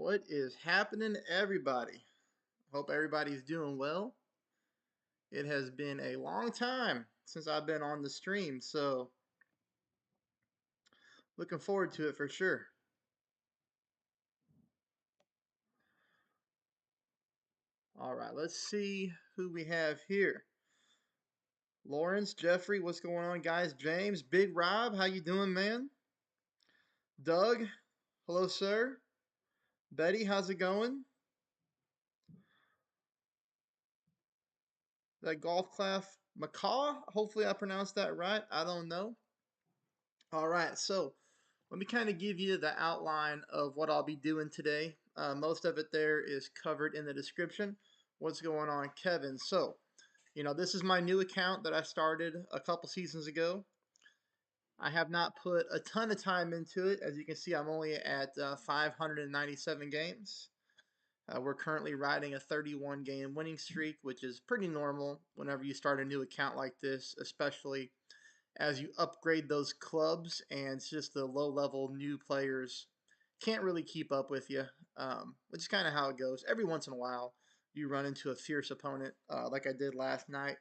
What is happening, everybody? Hope everybody's doing well. It has been a long time since I've been on the stream, so looking forward to it for sure. All right, let's see who we have here. Lawrence, Jeffrey, what's going on, guys? James, Big Rob, how you doing, man? Doug, hello, sir. Betty, how's it going? That golf class, McCaw. Hopefully, I pronounced that right. I don't know. All right, so let me kind of give you the outline of what I'll be doing today. Most of it there is covered in the description. What's going on, Kevin? So, this is my new account that I started a couple seasons ago. I have not put a ton of time into it. As you can see, I'm only at 597 games. We're currently riding a 31 game winning streak, which is pretty normal whenever you start a new account like this, especially as you upgrade those clubs, and it's just the low level new players can't really keep up with you, which is kind of how it goes. Every once in a while, you run into a fierce opponent, like I did last night.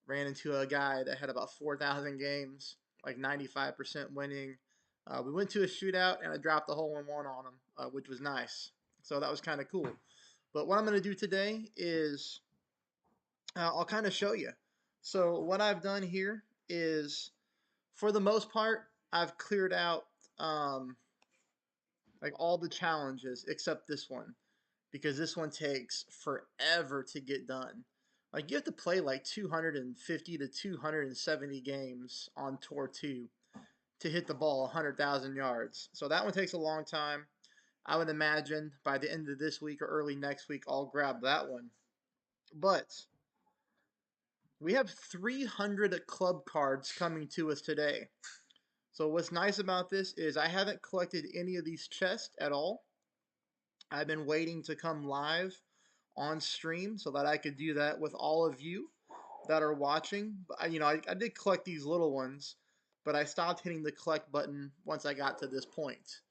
Ran into a guy that had about 4,000 games, like 95% winning. We went to a shootout, and I dropped a hole in one on him, which was nice. So that was kind of cool. But what I'm going to do today is I'll kind of show you. So what I've done here is, for the most part, I've cleared out um, like all the challenges except this one, because this one takes forever to get done. Like, you have to play like 250 to 270 games on Tour 2 to hit the ball 100,000 yards. So that one takes a long time. I would imagine by the end of this week or early next week, I'll grab that one. But we have 300 club cards coming to us today. So what's nice about this is I haven't collected any of these chests at all. I've been waiting to come live on stream so that I could do that with all of you that are watching. I did collect these little ones, but I stopped hitting the collect button once I got to this point.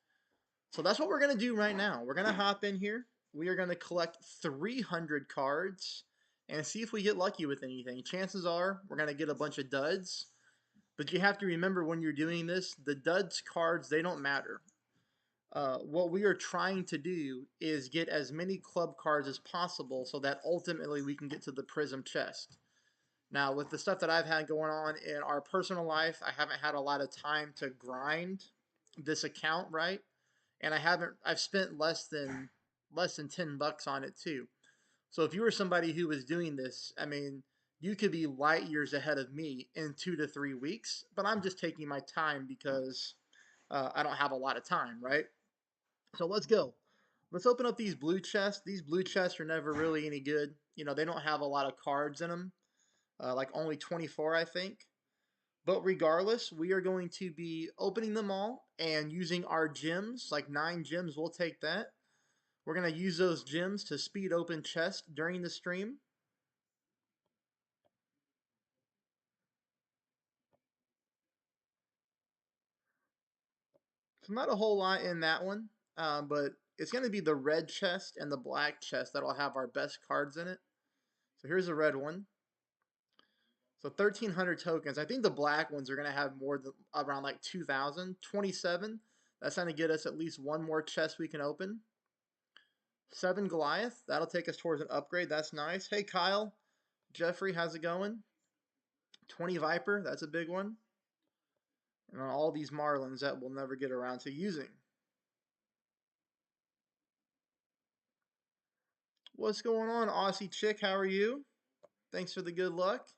So that's what we're going to do right now. We're going to hop in here. We are going to collect 300 cards and see if we get lucky with anything. Chances are we're going to get a bunch of duds. But you have to remember, when you're doing this, the duds cards, they don't matter. What we are trying to do is get as many club cards as possible so that ultimately we can get to the prism chest. Now, with the stuff that I've had going on in our personal life, I haven't had a lot of time to grind this account, right? And I've spent less than $10 on it too. So if you were somebody who was doing this, I mean, you could be light years ahead of me in 2 to 3 weeks, but I'm just taking my time because I don't have a lot of time, right? So let's go. Let's open up these blue chests. These blue chests are never really any good. They don't have a lot of cards in them, like only 24, I think. But regardless, we are going to be opening them all and using our gems, like 9 gems. We'll take that. We're going to use those gems to speed open chests during the stream. So not a whole lot in that one, but it's going to be the red chest and the black chest that'll have our best cards in it. So here's a red one. So 1,300 tokens. I think the black ones are going to have more than around like 2,000. 27. That's going to get us at least one more chest we can open. 7 Goliath. That'll take us towards an upgrade. That's nice. Hey, Kyle. Jeffrey, how's it going? 20 Viper. That's a big one. And all these Marlins that we'll never get around to using. What's going on, Aussie Chick? How are you? Thanks for the good luck.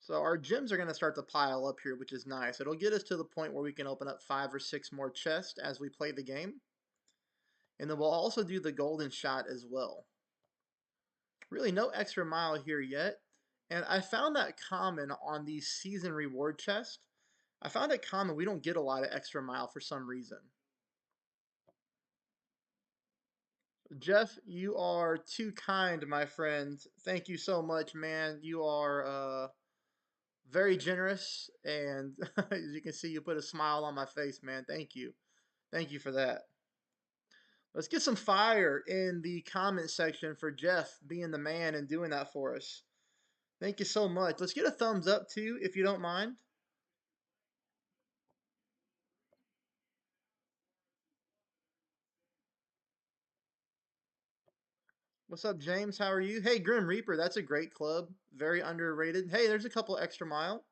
So our gems are going to start to pile up here, which is nice. It'll get us to the point where we can open up 5 or 6 more chests as we play the game. And then we'll also do the golden shot as well. Really no extra mile here yet. And I found that common on the season reward chest. I found it common we don't get a lot of extra mile for some reason. Jeff, you are too kind, my friend. Thank you so much, man. You are Very generous, and as you can see, you put a smile on my face, man. Thank you. Thank you for that. Let's get some fire in the comment section for Jeff being the man and doing that for us. Thank you so much. Let's get a thumbs up too, if you don't mind. What's up, James? How are you? Hey, Grim Reaper, that's a great club. Very underrated. Hey, there's a couple extra mile.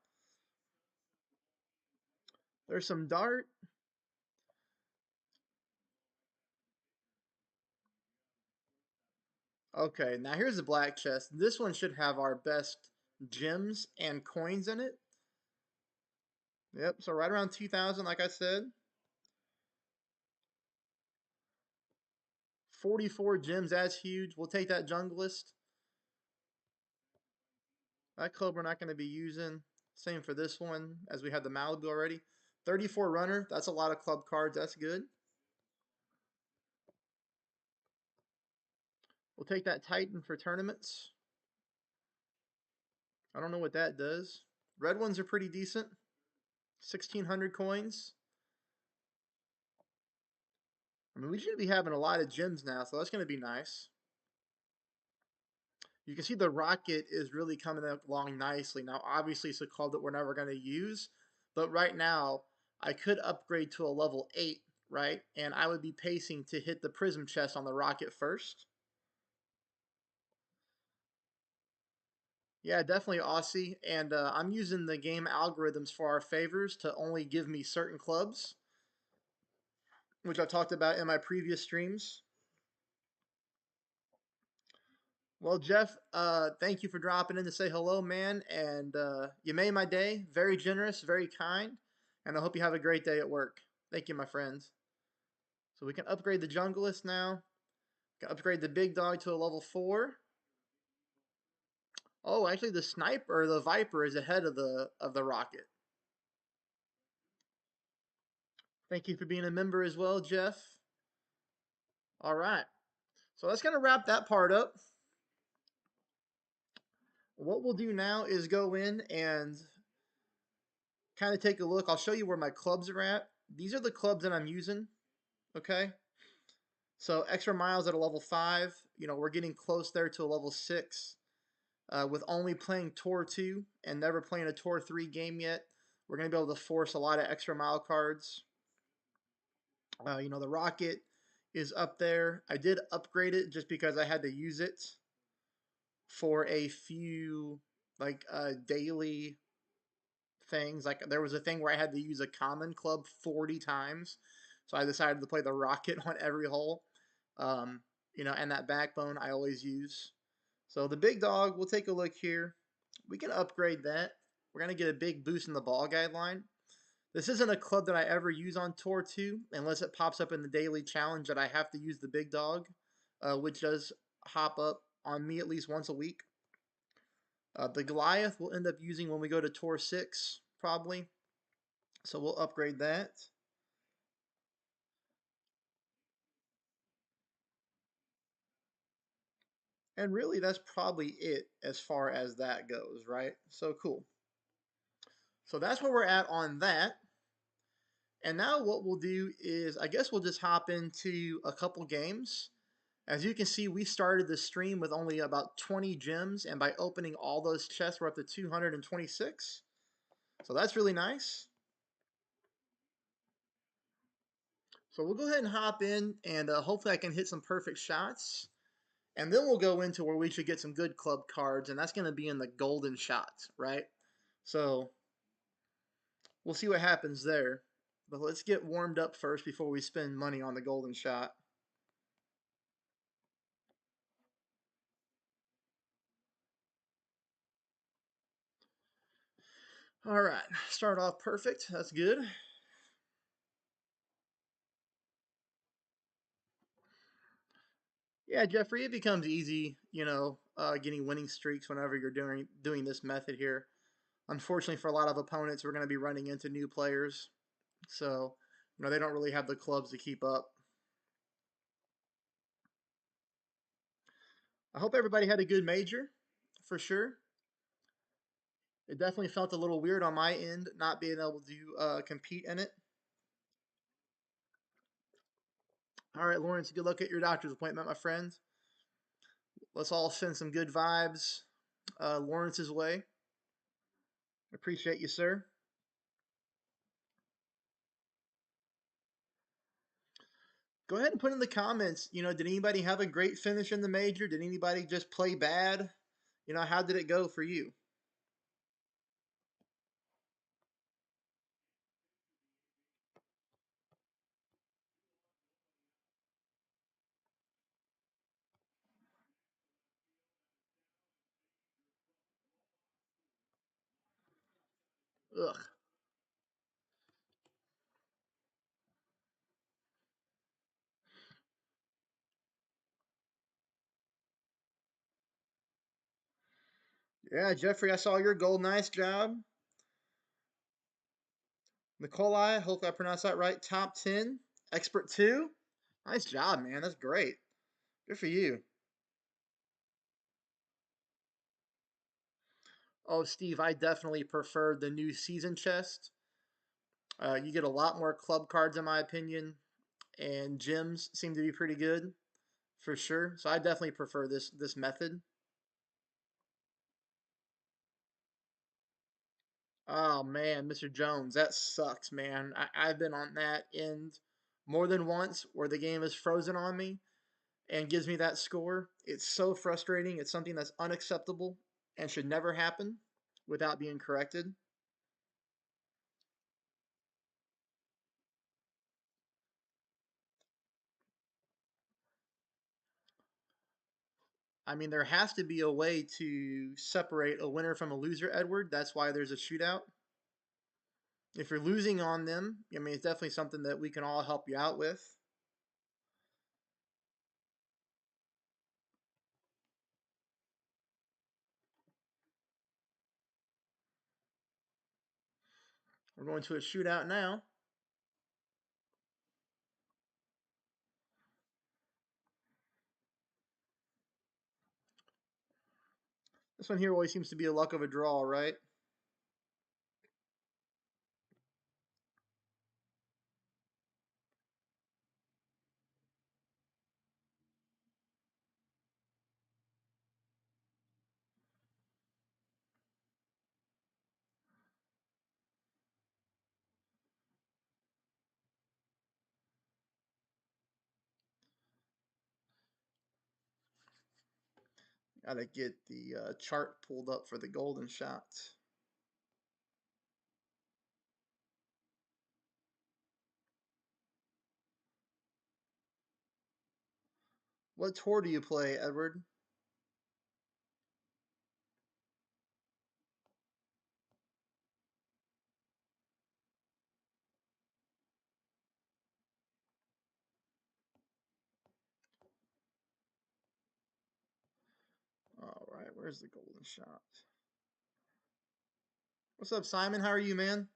There's some dart. Okay, now here's the black chest. This one should have our best gems and coins in it. Yep, so right around 2,000, like I said. 44 gems, that's huge. We'll take that junglist. That club we're not going to be using. Same for this one, as we had the Malibu already. 34 runner, that's a lot of club cards. That's good. We'll take that Titan for tournaments. I don't know what that does. Red ones are pretty decent. 1,600 coins. I mean, we should be having a lot of gems now, so that's going to be nice. You can see the rocket is really coming along nicely. Now, obviously, it's a club that we're never going to use, but right now, I could upgrade to a level 8, right? And I would be pacing to hit the prism chest on the rocket first. Yeah, definitely Aussie. And I'm using the game algorithms for our favors to only give me certain clubs, which I talked about in my previous streams. Well, Jeff, thank you for dropping in to say hello, man. And you made my day. Very generous, very kind. And I hope you have a great day at work. Thank you, my friends. So we can upgrade the Junglist now. We can upgrade the Big Dog to a level 4. Oh, actually, the Sniper, the Viper, is ahead of the Rocket. Thank you for being a member as well, Jeff. All right. So that's going to wrap that part up. What we'll do now is go in and kind of take a look. I'll show you where my clubs are at. These are the clubs that I'm using. Okay. So extra miles at a level 5. You know, we're getting close there to a level 6. With only playing Tour 2 and never playing a Tour 3 game yet, we're going to be able to force a lot of extra mile cards. You know, the Rocket is up there. I did upgrade it just because I had to use it for a few like daily things. Like there was a thing where I had to use a common club 40 times. So I decided to play the Rocket on every hole. You know, and that backbone I always use. So the big dog, we'll take a look here. We can upgrade that. We're going to get a big boost in the ball guideline. This isn't a club that I ever use on Tour 2 unless it pops up in the daily challenge that I have to use the big dog, which does hop up on me at least once a week. The Goliath we'll end up using when we go to Tour 6, probably. So we'll upgrade that. And really, that's probably it as far as that goes, right? So cool. So that's where we're at on that. And now what we'll do is, I guess we'll just hop into a couple games. As you can see, we started the stream with only about 20 gems, and by opening all those chests, we're up to 226. So that's really nice. So we'll go ahead and hop in, and hopefully I can hit some perfect shots. And then we'll go into where we should get some good club cards, and that's going to be in the golden shots, right? So we'll see what happens there. But let's get warmed up first before we spend money on the golden shot. All right, start off perfect. That's good. Yeah, Jeffrey, it becomes easy, you know, getting winning streaks whenever you're doing this method here. Unfortunately, for a lot of opponents, we're going to be running into new players, so you know they don't really have the clubs to keep up. I hope everybody had a good major, for sure. It definitely felt a little weird on my end not being able to compete in it. All right, Lawrence, good luck at your doctor's appointment, my friend. Let's all send some good vibes Lawrence's way. Appreciate you, sir. Go ahead and put in the comments, did anybody have a great finish in the major? Did anybody just play bad? How did it go for you? Ugh. Yeah, Jeffrey, I saw your goal. Nice job. Nikolai, hopefully I pronounced that right. Top 10. Expert 2. Nice job, man. That's great. Good for you. Oh, Steve, I definitely prefer the new season chest. You get a lot more club cards, in my opinion, and gems seem to be pretty good for sure. So I definitely prefer this method. Oh man, Mr. Jones, that sucks, man. I've been on that end more than once where the game is frozen on me and gives me that score. It's so frustrating. It's something that's unacceptable and should never happen without being corrected. I mean, there has to be a way to separate a winner from a loser, Edward. That's why there's a shootout. If you're losing on them, I mean, it's definitely something that we can all help you out with. We're going to a shootout now. This one here always seems to be a luck of a draw, right? Gotta get the chart pulled up for the golden shot. What tour do you play, Edward? All right, where's the golden shot? What's up, Simon? How are you, man?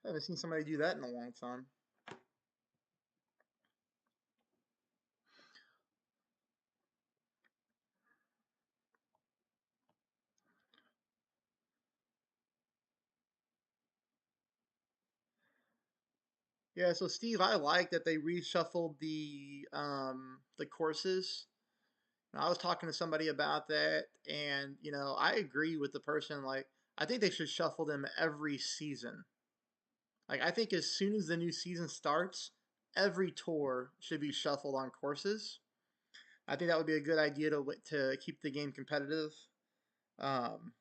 I haven't seen somebody do that in a long time. Yeah, so Steve, I like that they reshuffled the courses. I was talking to somebody about that, and I agree with the person. Like, I think they should shuffle them every season. Like, I think as soon as the new season starts, every tour should be shuffled on courses. I think that would be a good idea to keep the game competitive. Um,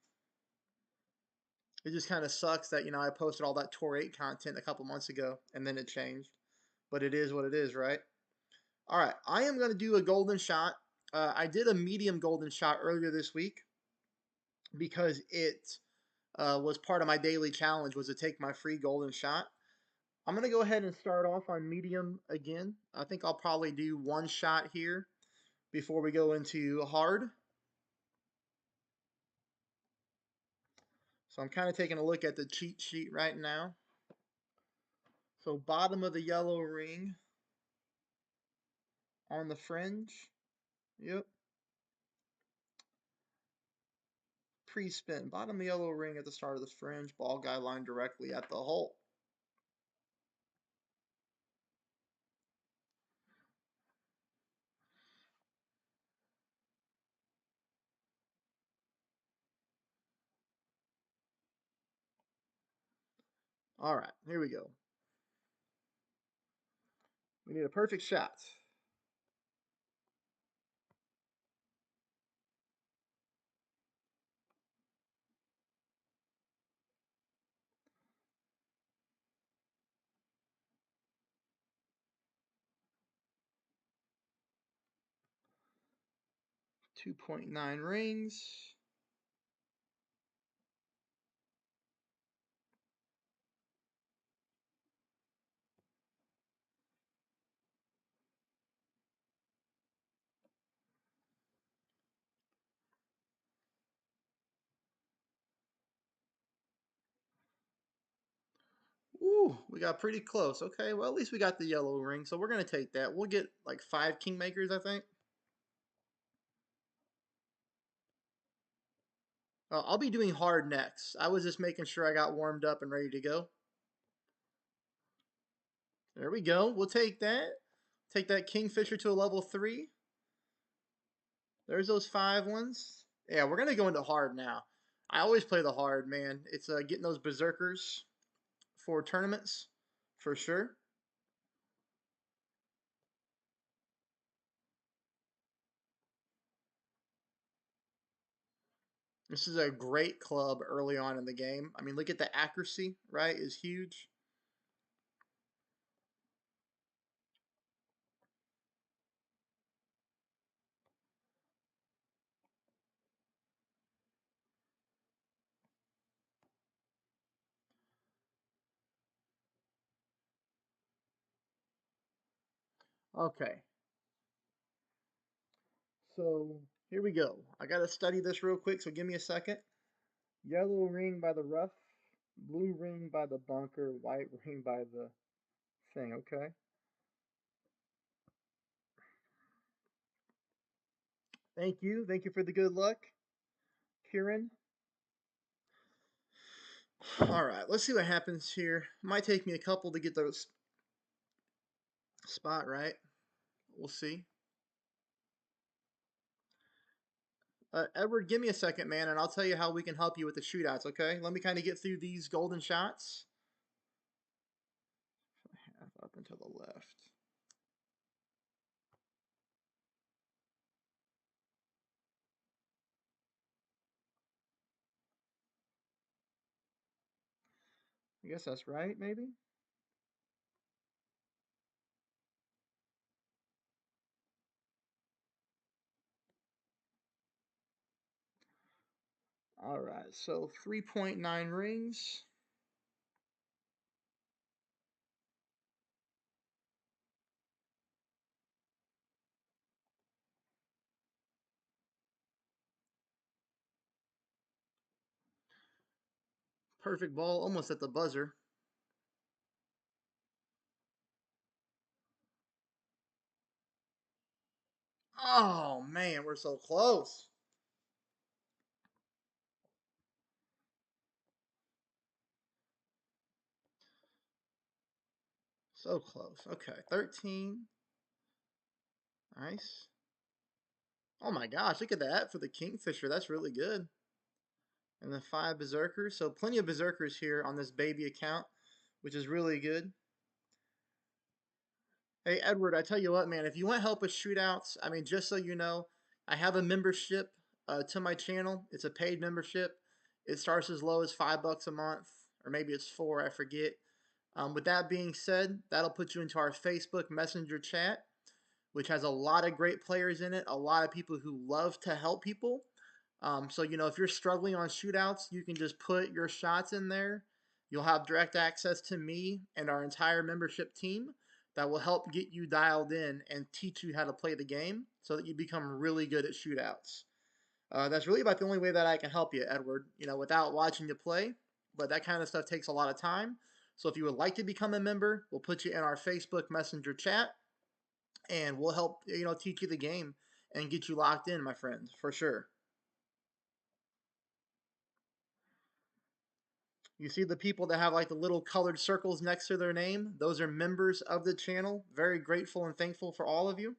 it just kind of sucks that I posted all that Tour 8 content a couple months ago and then it changed, but it is what it is, right? All right, I am going to do a golden shot. I did a medium golden shot earlier this week because it was part of my daily challenge was to take my free golden shot. I'm going to go ahead and start off on medium again. I think I'll probably do one shot here before we go into hard. So I'm kind of taking a look at the cheat sheet right now. So bottom of the yellow ring. on the fringe. Yep. Pre-spin. Bottom yellow ring at the start of the fringe. Ball guy line directly at the hole. All right, here we go. We need a perfect shot. .9 rings. Ooh, we got pretty close. Okay, well, at least we got the yellow ring, so we're going to take that. We'll get like 5 kingmakers, I think. I'll be doing hard next. I was just making sure I got warmed up and ready to go. There we go. We'll take that. Take that kingfisher to a level 3. There's those 5 ones. Yeah, we're going to go into hard now. I always play the hard, man. It's getting those berserkers for tournaments, for sure. This is a great club early on in the game. I mean, look at the accuracy, right? Is huge. Okay, so here we go. I got to study this real quick, so give me a second. Yellow ring by the rough, blue ring by the bunker, white ring by the thing. Okay. Thank you. Thank you for the good luck, Kieran. All right, let's see what happens here. Might take me a couple to get those spot right. We'll see. Edward, give me a second, man, and I'll tell you how we can help you with the shootouts, okay? Let me kind of get through these golden shots. Half up and to the left. I guess that's right, maybe? All right, so 3.9 rings. Perfect ball, almost at the buzzer. Oh, man, we're so close. So close. Okay, 13. Nice. Oh my gosh, look at that for the Kingfisher. That's really good. And then 5 Berserkers. So plenty of Berserkers here on this baby account, which is really good. Hey, Edward, I tell you what, man, if you want help with shootouts, I mean, just so you know, I have a membership to my channel. It's a paid membership. It starts as low as $5 a month, or maybe it's 4, I forget. With that being said, that'll put you into our Facebook Messenger chat, which has a lot of great players in it, a lot of people who love to help people. So, you know, if you're struggling on shootouts, you can just put your shots in there. You'll have direct access to me and our entire membership team that will help get you dialed in and teach you how to play the game so that you become really good at shootouts. That's really about the only way that I can help you, Edward, you know, without watching you play. But that kind of stuff takes a lot of time. So if you would like to become a member, we'll put you in our Facebook Messenger chat. and we'll help teach you the game and get you locked in, my friend, for sure. You see the people that have like the little colored circles next to their name? Those are members of the channel. Very grateful and thankful for all of you.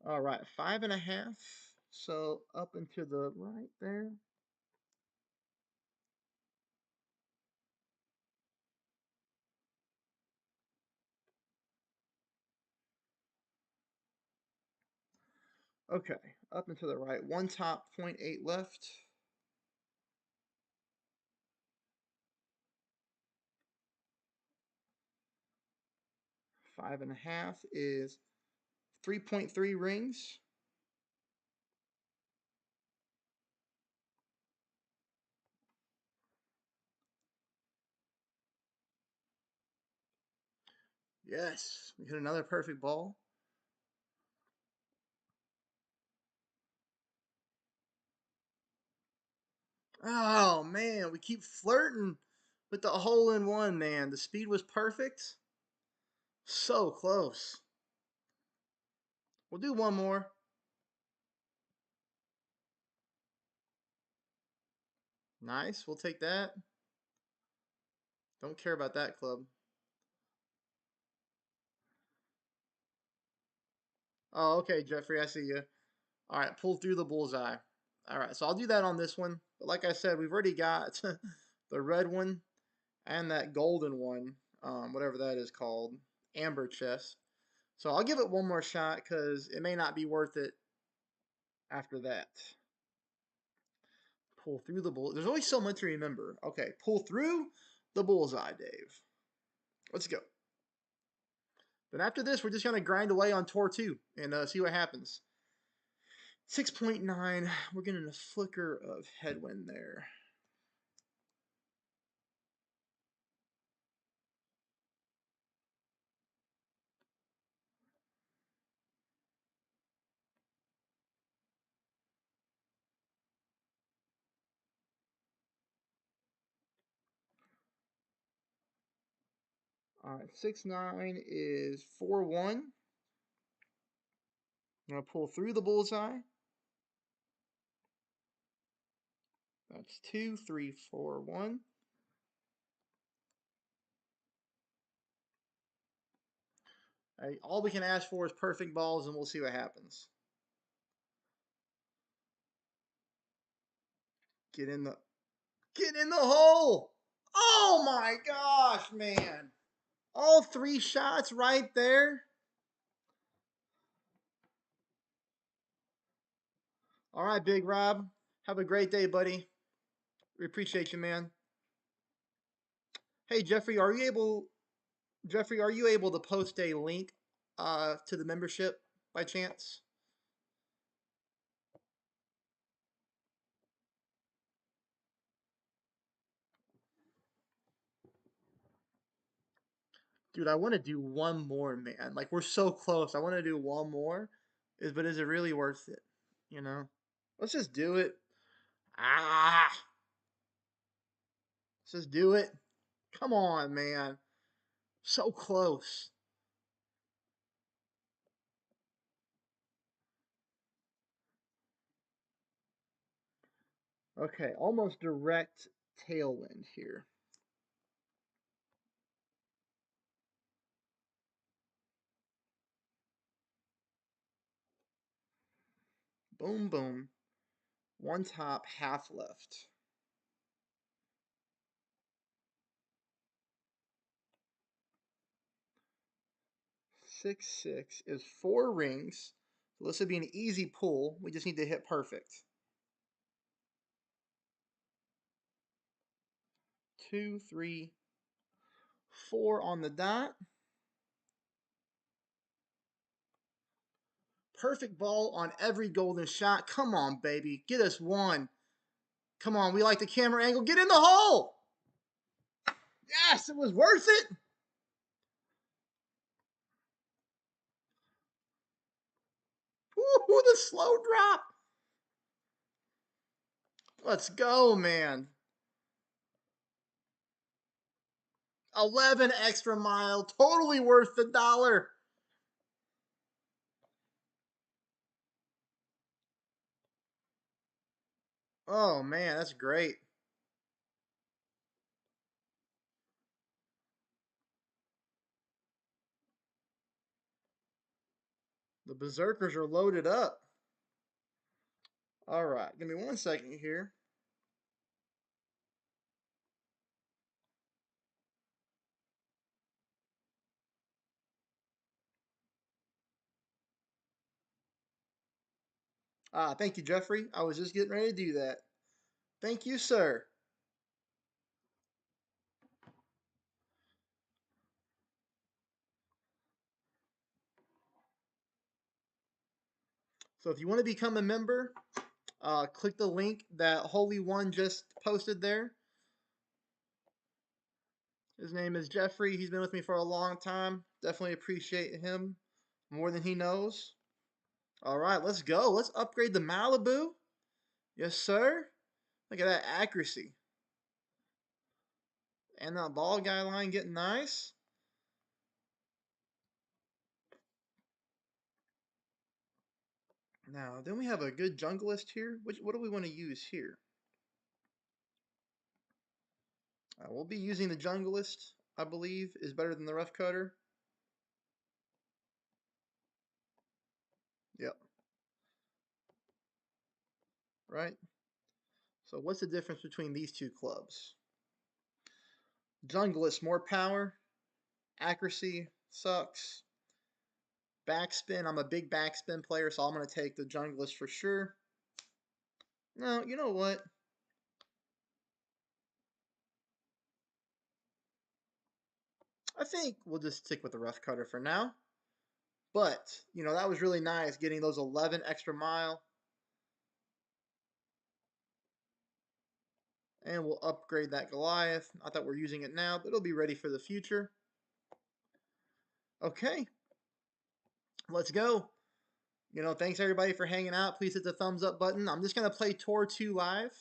All right, 5.5. So up and to the right there. Okay, up and to the right. One top, 0.8 left. 5.5 is 3.3 rings. Yes, we hit another perfect ball. Oh man, we keep flirting with the hole in one, man. The speed was perfect. So close. We'll do one more. Nice, we'll take that. Don't care about that club. Oh, okay, Jeffrey, I see you. All right, pull through the bullseye. All right, so I'll do that on this one. But like I said, we've already got the red one and that golden one, whatever that is called, amber chest. So I'll give it one more shot because it may not be worth it after that. Pull through the bull. There's always so much to remember. Okay, pull through the bullseye, Dave. Let's go. Then after this, we're just going to grind away on tour 2 and see what happens. 6.9. We're getting a flicker of headwind there. All right, 6.9 is 4.1. I'm going to pull through the bullseye. That's 2, 3, 4, 1. Right, all we can ask for is perfect balls, and we'll see what happens. Get in the hole. Oh my gosh, man. All 3 shots right there. All right, Big Rob. Have a great day, buddy. We appreciate you, man. Hey, Jeffrey, are you able to post a link to the membership by chance? Dude, I want to do one more, man. Like we're so close. I want to do one more. But is it really worth it? You know? Let's just do it. Ah, let's just do it. Come on, man. So close. Okay, almost direct tailwind here. Boom, boom. One top, half left. 6, 6 is 4 rings. So this would be an easy pull. We just need to hit perfect. 2, 3, 4 on the dot. Perfect ball on every golden shot. Come on, baby. Get us one. Come on, we like the camera angle. Get in the hole. Yes, it was worth it. Ooh, the slow drop. Let's go, man. 11 extra mile, totally worth the dollar. Oh man, that's great. The Berserkers are loaded up. All right, give me 1 second here. Thank you, Jeffrey. I was just getting ready to do that. Thank you, sir. So if you want to become a member, click the link that Holy One just posted there. His name is Jeffrey. He's been with me for a long time. Definitely appreciate him more than he knows. All right, let's go. Let's upgrade the Malibu. Yes, sir. Look at that accuracy. And that ball guy line getting nice. Now, then we have a good junglist here. What do we want to use here? We'll be using the junglist, I believe, is better than the rough cutter. Yep. Right? So what's the difference between these two clubs? Junglist, more power. Accuracy sucks. Backspin, I'm a big backspin player, so I'm going to take the junglist for sure. No, you know what? I think we'll just stick with the rough cutter for now. But, that was really nice getting those 11 extra mile. And we'll upgrade that Goliath. Not that we're using it now, but it'll be ready for the future. Okay, let's go. Thanks everybody for hanging out. Please hit the thumbs up button. I'm just going to play Tor 2 live.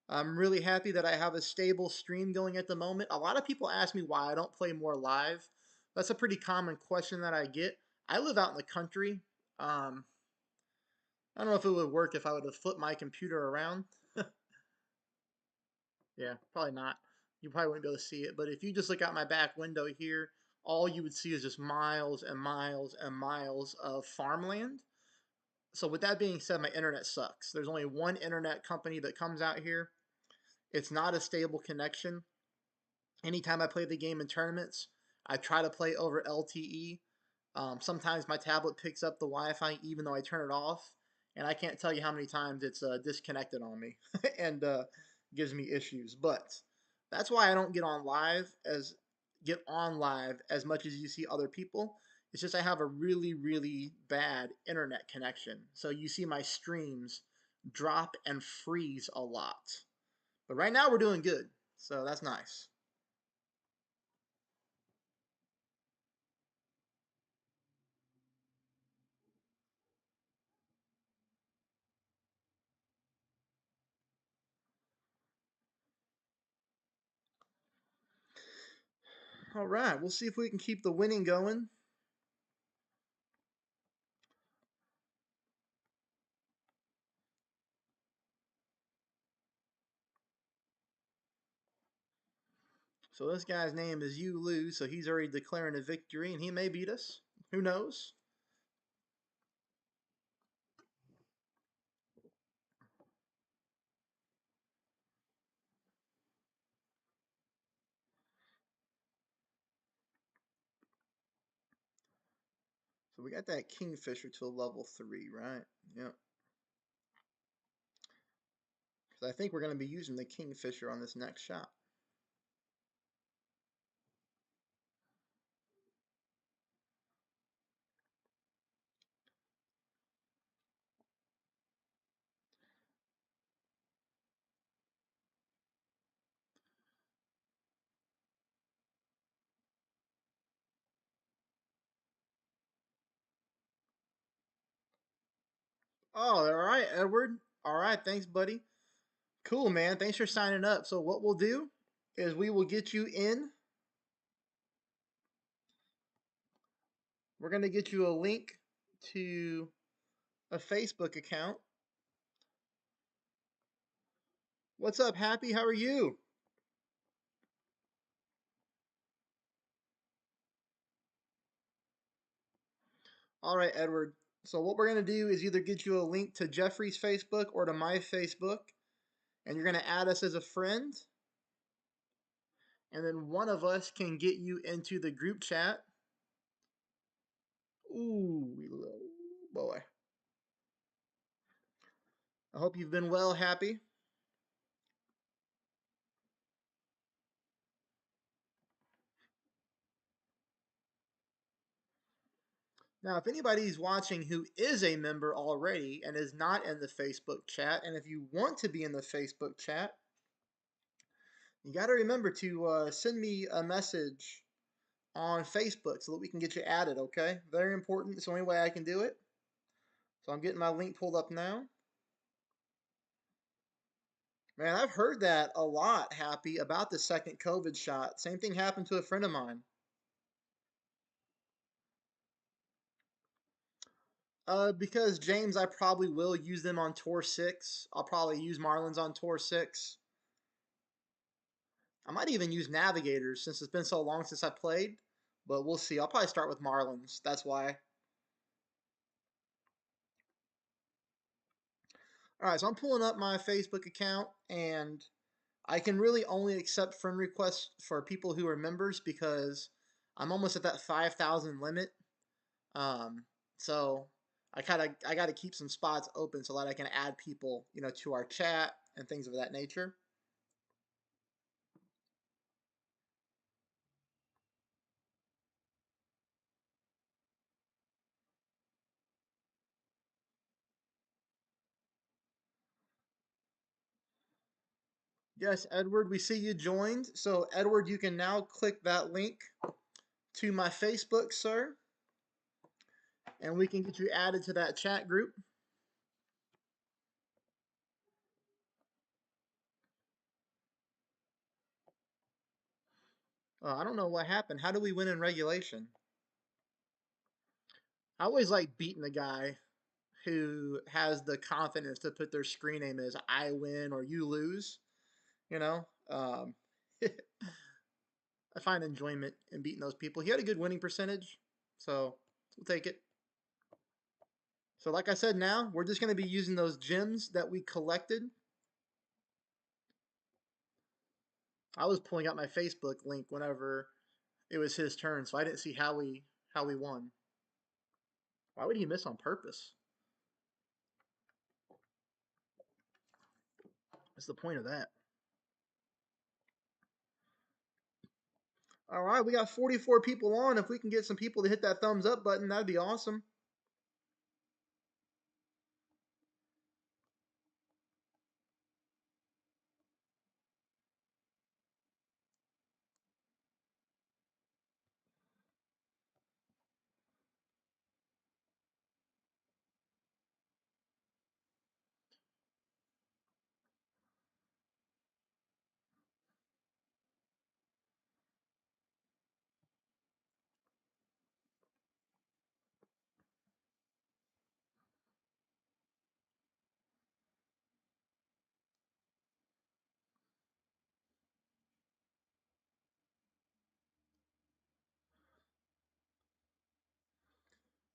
I'm really happy that I have a stable stream going at the moment. A lot of people ask me why I don't play more live. That's a pretty common question that I get. I live out in the country. I don't know if it would work if I would have flipped my computer around. Yeah, probably not. You probably wouldn't be able to see it. But if you just look out my back window here, all you would see is just miles and miles and miles of farmland. So with that being said, my internet sucks. There's only one internet company that comes out here. It's not a stable connection. Anytime I play the game in tournaments, I try to play over LTE. Sometimes my tablet picks up the Wi-Fi even though I turn it off, and I can't tell you how many times it's disconnected on me and gives me issues. But that's why I don't get on live as much as you see other people. It's just I have a really, really bad internet connection. So you see my streams drop and freeze a lot. But right now we're doing good. So that's nice. All right, we'll see if we can keep the winning going. So this guy's name is Yu Lu, so he's already declaring a victory, and he may beat us. Who knows? So we got that Kingfisher to a level 3, right? Yep. Because I think we're going to be using the Kingfisher on this next shot. Oh, all right, Edward. All right, thanks, buddy. Cool, man. Thanks for signing up. So what we'll do is we will get you in We're going to get you a link to a Facebook account. What's up, Happy? How are you? All right, Edward. So what we're going to do is either get you a link to Jeffrey's Facebook or to my Facebook, and you're going to add us as a friend, and then one of us can get you into the group chat. Ooh, boy. I hope you've been well, Happy. Now, if anybody's watching who is a member already and is not in the Facebook chat, and if you want to be in the Facebook chat, you got to remember to send me a message on Facebook so that we can get you added, okay? Very important. It's the only way I can do it. So I'm getting my link pulled up now. Man, I've heard that a lot, Happy, about the second COVID shot. Same thing happened to a friend of mine. Because James, I probably will use them on Tour 6. I'll probably use Marlins on Tour 6. I might even use Navigators since it's been so long since I played, but we'll see. I'll probably start with Marlins. That's why. All right, so I'm pulling up my Facebook account, and I can really only accept friend requests for people who are members because I'm almost at that 5,000 limit. Um, so I gotta keep some spots open so that I can add people, to our chat and things of that nature. Yes, Edward, we see you joined. So, Edward, you can now click that link to my Facebook, sir, and we can get you added to that chat group. I don't know what happened. How do we win in regulation? I always like beating the guy who has the confidence to put their screen name as I win or you lose. You know, um, I find enjoyment in beating those people. He had a good winning percentage, so we'll take it. So, like I said, now we're just going to be using those gems that we collected. I was pulling out my Facebook link whenever it was his turn, so I didn't see how we won. Why would he miss on purpose? What's the point of that? All right, we got 44 people on. If we can get some people to hit that thumbs up button, that'd be awesome.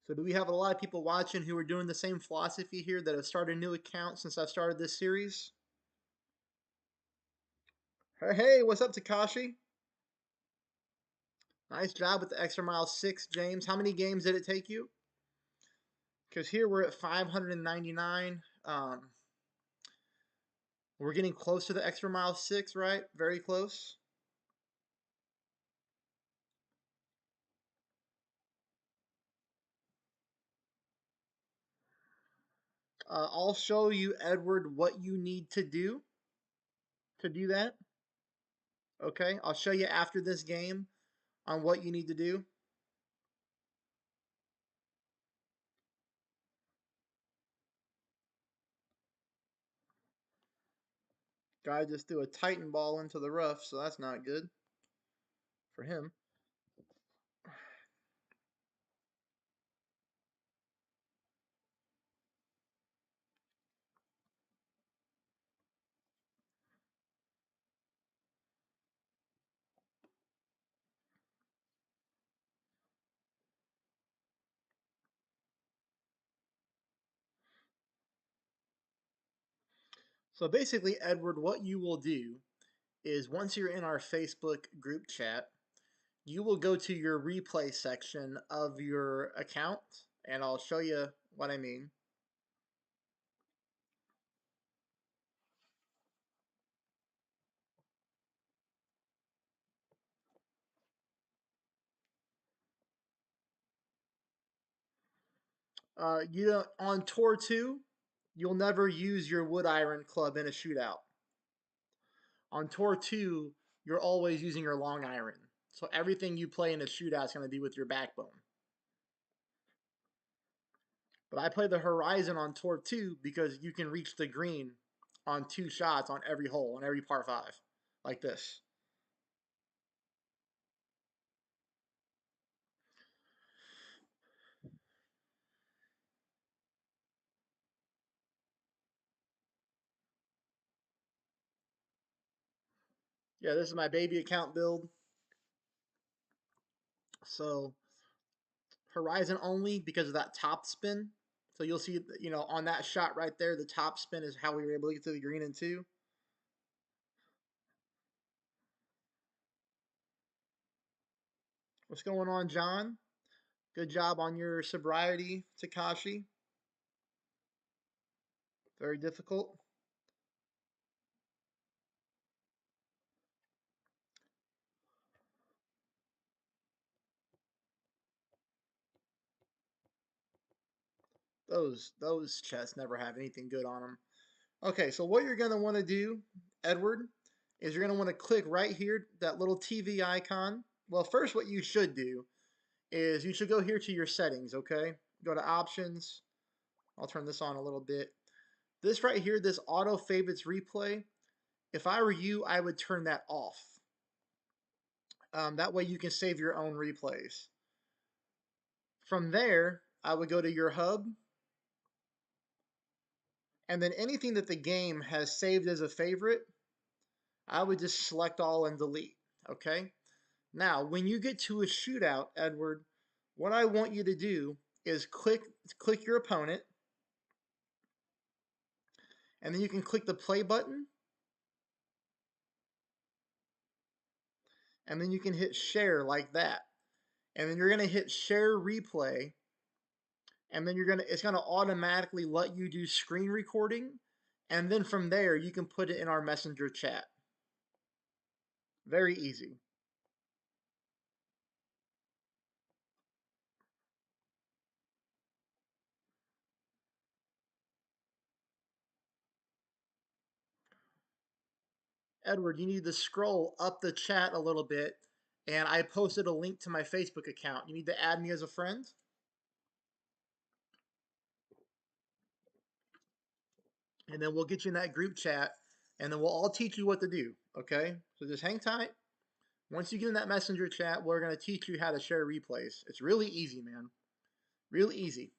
So, do we have a lot of people watching who are doing the same philosophy here that have started a new account since I started this series? Hey, what's up, Takashi? Nice job with the extra mile 6, James. How many games did it take you? Because here we're at 599. We're getting close to the extra mile 6, right? Very close. I'll show you, Edward, what you need to do that. Okay, I'll show you after this game on what you need to do. Guy just threw a Titan ball into the rough, so that's not good for him. So basically, Edward, what you will do is once you're in our Facebook group chat, you will go to your replay section of your account, and I'll show you what I mean. You don't, on Tour 2, you'll never use your wood iron club in a shootout. On Tour 2, you're always using your long iron. So everything you play in a shootout is going to be with your backbone. But I play the Horizon on Tour 2 because you can reach the green on 2 shots on every hole, on every par 5, like this. Yeah, this is my baby account build. So Horizon only because of that top spin. So you'll see, on that shot right there, the top spin is how we were able to get to the green in 2. What's going on, John? Good job on your sobriety, Takashi. Very difficult. Those chests never have anything good on them. Okay, so what you're gonna want to do, Edward, is you're gonna want to click right here, that little TV icon. Well, first, what you should do is you should go here to your settings. Okay, go to options. I'll turn this on a little bit. This right here, this auto favorites replay. If I were you, I would turn that off. That way you can save your own replays. From there, I would go to your hub, and then anything that the game has saved as a favorite, I would just select all and delete. Okay? Now, when you get to a shootout, Edward, what I want you to do is click your opponent, and then you can click the play button, and then you can hit share like that. And then you're gonna hit share replay, and then it's gonna automatically let you do screen recording, and then from there you can put it in our messenger chat. Very easy. Edward, you need to scroll up the chat a little bit, and I posted a link to my Facebook account. You need to add me as a friend, and then we'll get you in that group chat, and then we'll all teach you what to do. Okay? So just hang tight. Once you get in that messenger chat, we're going to teach you how to share replays. It's really easy, man. Really easy.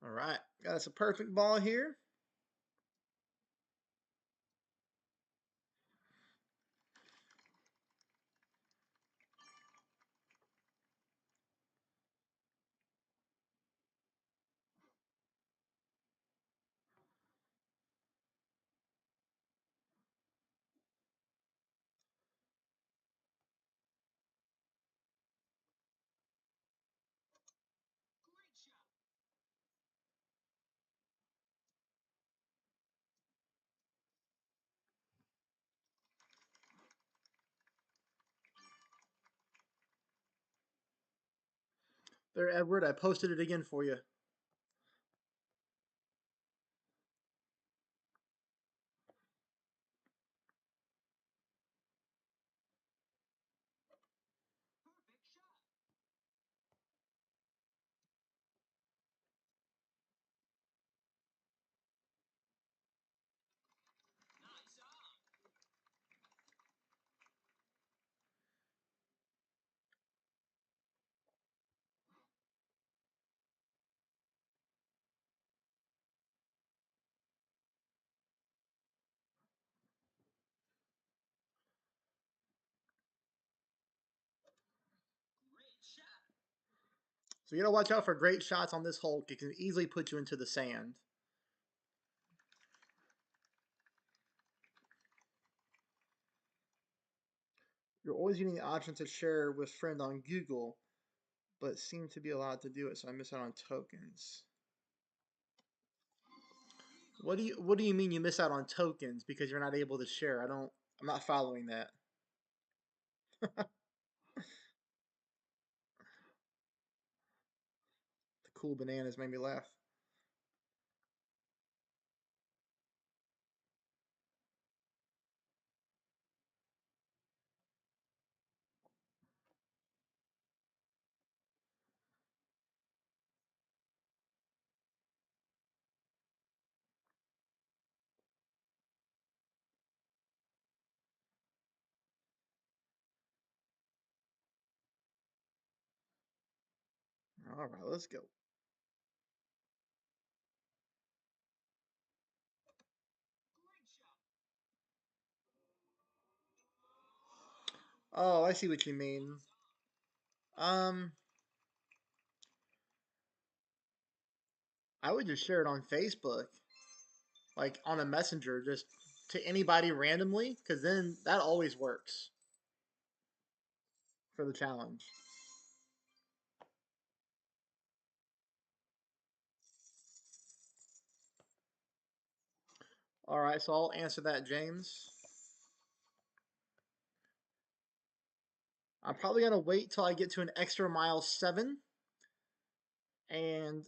All right. Got us a perfect ball here. There, Edward, I posted it again for you. So you gotta watch out for great shots on this hole. It can easily put you into the sand. You're always getting the option to share with friend on Google, but seem to be allowed to do it, so I miss out on tokens. What do you mean you miss out on tokens because you're not able to share? I'm not following that. The cool bananas made me laugh. All right, let's go. Oh, I see what you mean. Um, I would just share it on Facebook, like on a messenger, just to anybody randomly, because then that always works for the challenge. All right, so I'll answer that, James. I'm probably gonna wait till I get to an extra mile 7, and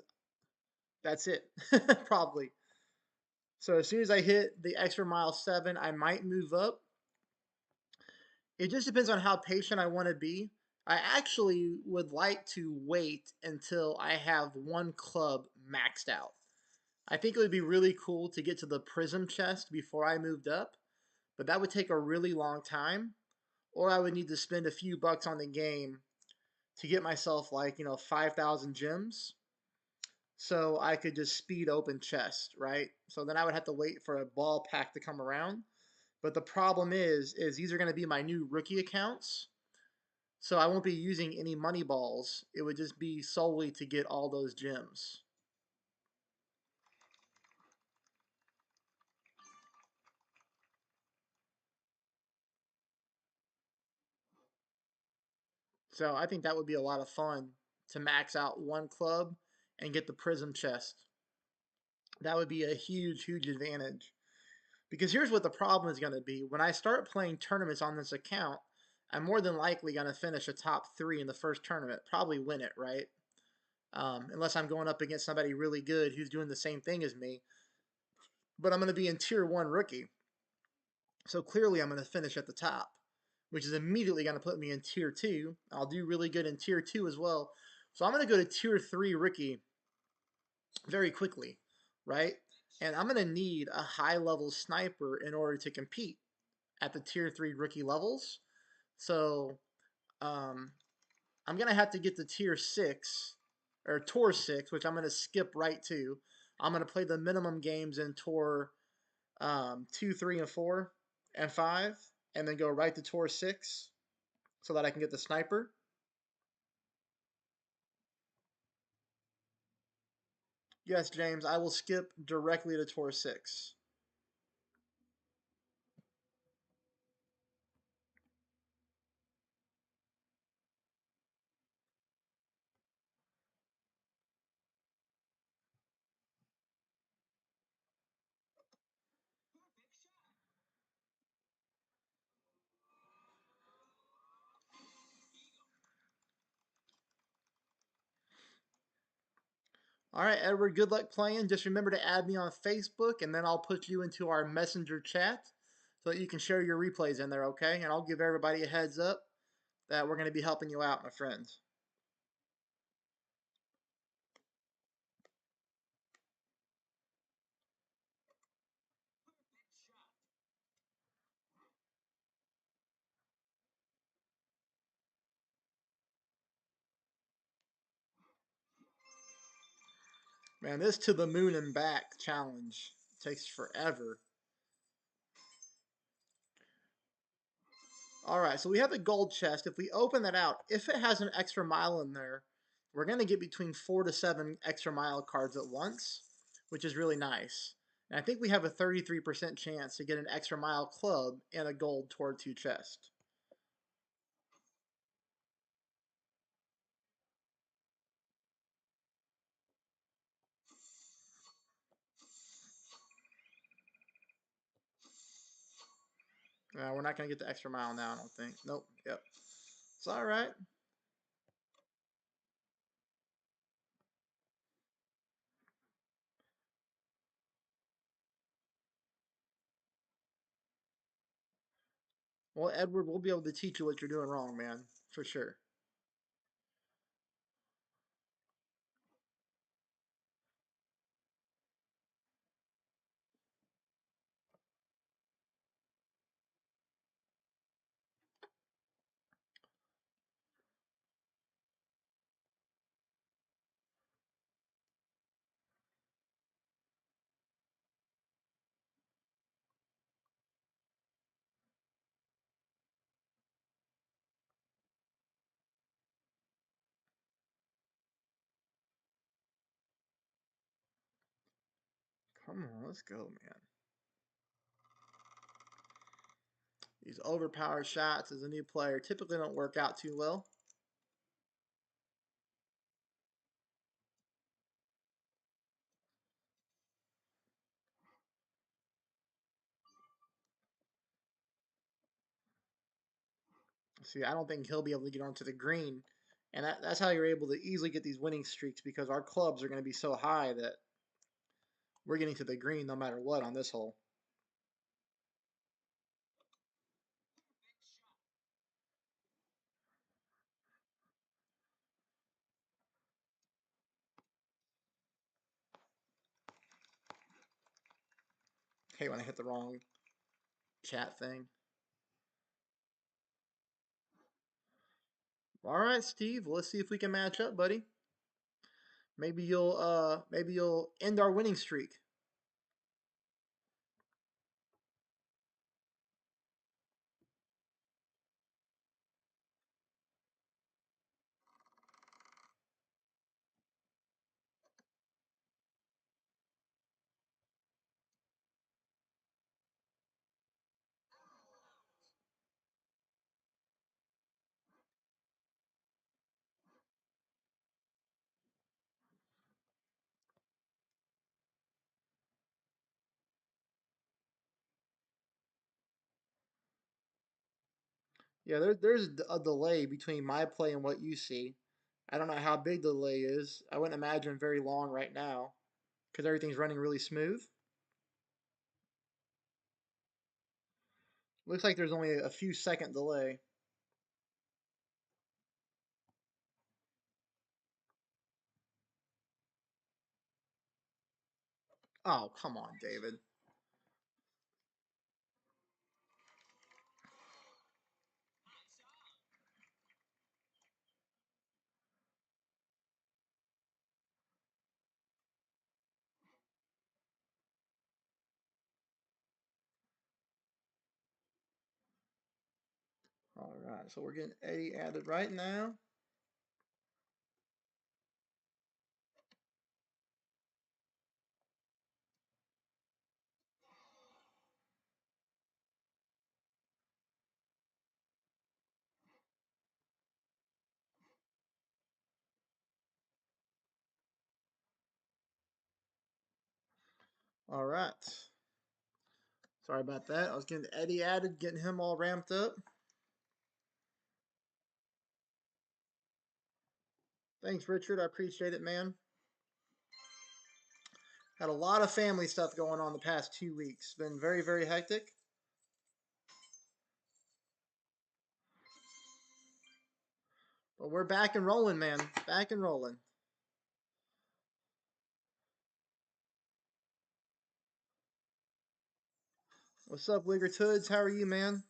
that's it, probably. So as soon as I hit the extra mile 7, I might move up. It just depends on how patient I want to be. I actually would like to wait until I have one club maxed out. I think it would be really cool to get to the prism chest before I moved up, but that would take a really long time, or I would need to spend a few bucks on the game to get myself like, 5,000 gems. So I could just speed open chest, right? So then I would have to wait for a ball pack to come around. But the problem is these are going to be my new rookie accounts. So I won't be using any money balls. It would just be solely to get all those gems. So I think that would be a lot of fun to max out one club and get the prism chest. That would be a huge, huge advantage. Because here's what the problem is going to be. When I start playing tournaments on this account, I'm more than likely going to finish a top 3 in the first tournament. Probably win it, right? Unless I'm going up against somebody really good who's doing the same thing as me. But I'm going to be in tier 1 rookie. So clearly I'm going to finish at the top, which is immediately going to put me in tier 2. I'll do really good in tier 2 as well. So I'm going to go to tier 3 rookie very quickly, right? And I'm going to need a high level sniper in order to compete at the tier 3 rookie levels. So um, I'm going to have to get to tier 6 or tour 6, which I'm going to skip right to. I'm going to play the minimum games in tour 2, 3, and 4 and 5, and then go right to tour 6 so that I can get the sniper. Yes, James, I will skip directly to tour 6. All right, Edward, good luck playing. Just remember to add me on Facebook, and then I'll put you into our messenger chat so that you can share your replays in there, okay? And I'll give everybody a heads up that we're going to be helping you out, my friends. Man, this to the moon and back challenge takes forever. All right, so we have the gold chest. If we open that out, if it has an extra mile in there, we're going to get between 4 to 7 extra mile cards at once, which is really nice. And I think we have a 33% chance to get an extra mile club and a gold Tour 2 chest. We're not going to get the extra mile now, I don't think. Nope. Yep. It's all right. Well, Edward, we'll be able to teach you what you're doing wrong, man, for sure. Come on, let's go, man. These overpowered shots as a new player typically don't work out too well. See, I don't think he'll be able to get onto the green. And that's how you're able to easily get these winning streaks because our clubs are going to be so high that we're getting to the green no matter what on this hole. Hey, when I hit the wrong chat thing. All right, Steve. Well, let's see if we can match up, buddy. Maybe you'll end our winning streak. Yeah, there's a delay between my play and what you see. I don't know how big the delay is. I wouldn't imagine very long right now because everything's running really smooth. Looks like there's only a few second delay. Oh, come on, David. All right, so we're getting Eddie added right now. All right. Sorry about that. I was getting Eddie added, getting him all ramped up. Thanks, Richard. I appreciate it, man. Had a lot of family stuff going on the past 2 weeks. Been very, very hectic. But we're back and rolling, man. Back and rolling. What's up, Wigger Toods? How are you, man?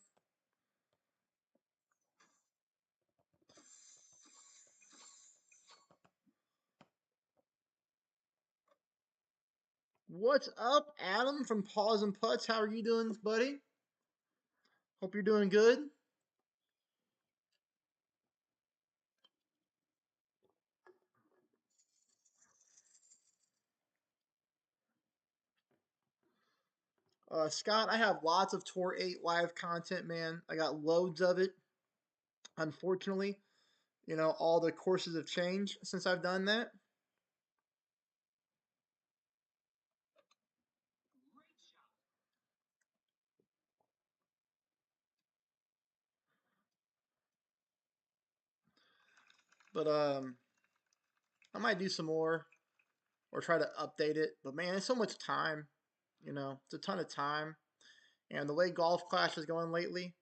What's up, Adam from Paws and Putts? How are you doing, buddy? Hope you're doing good. Scott, I have lots of Tour 8 live content, man. I got loads of it. Unfortunately, all the courses have changed since I've done that. But I might do some more or try to update it. But man, it's so much time. It's a ton of time. And the way Golf Clash is going lately,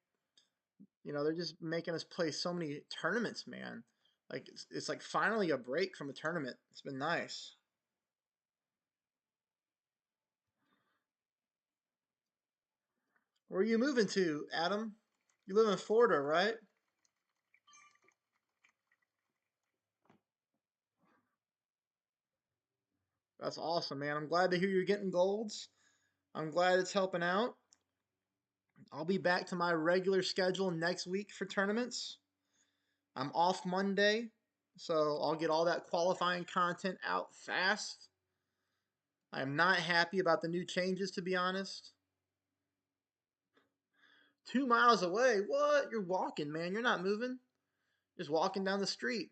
they're just making us play so many tournaments, man. Like it's like finally a break from a tournament. It's been nice. Where are you moving to, Adam? You live in Florida, right? That's awesome, man. I'm glad to hear you're getting golds. I'm glad it's helping out. I'll be back to my regular schedule next week for tournaments. I'm off Monday, so I'll get all that qualifying content out fast. I am not happy about the new changes, to be honest. 2 miles away? What? You're walking, man. You're not moving. Just walking down the street.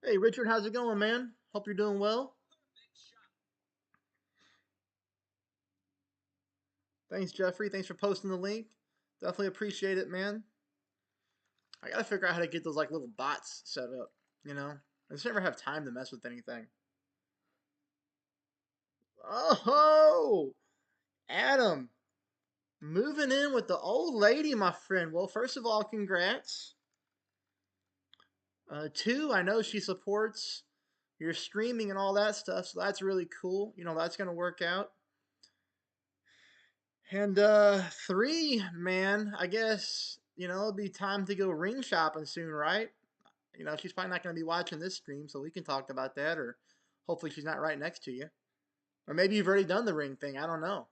Hey, Richard, how's it going, man? Hope you're doing well. Thanks, Jeffrey. Thanks for posting the link. Definitely appreciate it, man. I gotta figure out how to get those like little bots set up. I just never have time to mess with anything. Oh, Adam, moving in with the old lady, my friend. Well, first of all, congrats. Two, I know she supports your streaming and all that stuff, so that's really cool. That's gonna work out. And three, man, I guess it'll be time to go ring shopping soon, right? She's probably not gonna be watching this stream, so we can talk about that, or hopefully she's not right next to you, or maybe you've already done the ring thing. I don't know.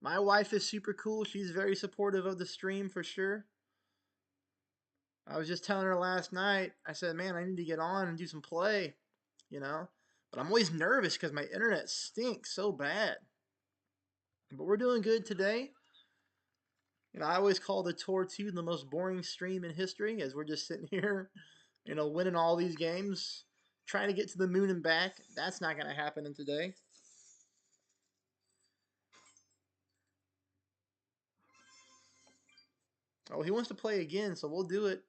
My wife is super cool. She's very supportive of the stream for sure. I was just telling her last night. I said, "Man, I need to get on and do some play," you know. But I'm always nervous because my internet stinks so bad. But we're doing good today. I always call the Tour 2 the most boring stream in history as we're just sitting here, winning all these games, trying to get to the moon and back. That's not going to happen in today. Oh, he wants to play again, so we'll do it.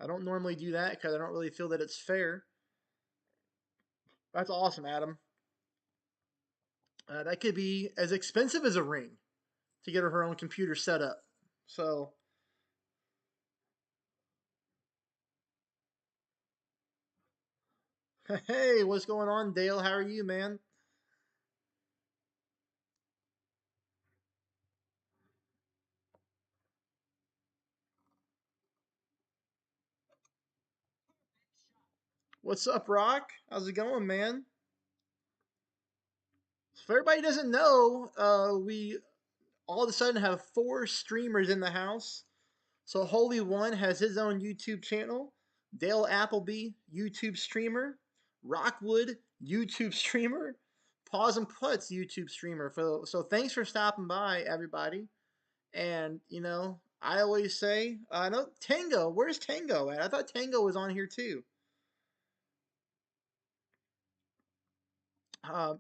I don't normally do that because I don't really feel that it's fair. That's awesome, Adam. That could be as expensive as a ring to get her own computer set up. So, hey, what's going on, Dale? How are you, man? What's up, Rock? How's it going, man? So if everybody doesn't know, we all of a sudden have four streamers in the house. So Holy One has his own YouTube channel, Dale Appleby, YouTube streamer, Rockwood, YouTube streamer, Pause and Putts, YouTube streamer. So thanks for stopping by, everybody. And, I always say, no, Tango, where's Tango at? I thought Tango was on here too.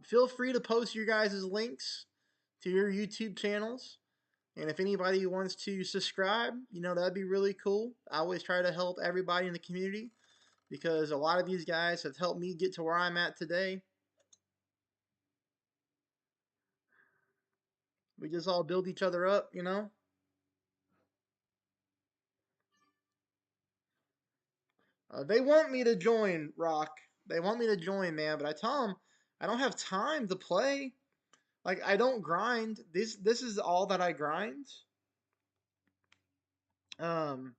Feel free to post your guys' links to your YouTube channels. And if anybody wants to subscribe, that'd be really cool. I always try to help everybody in the community because a lot of these guys have helped me get to where I'm at today. We just all build each other up. They want me to join, Rock. They want me to join, man, but I tell them I don't have time to play. Like I don't grind. This is all that I grind. Um,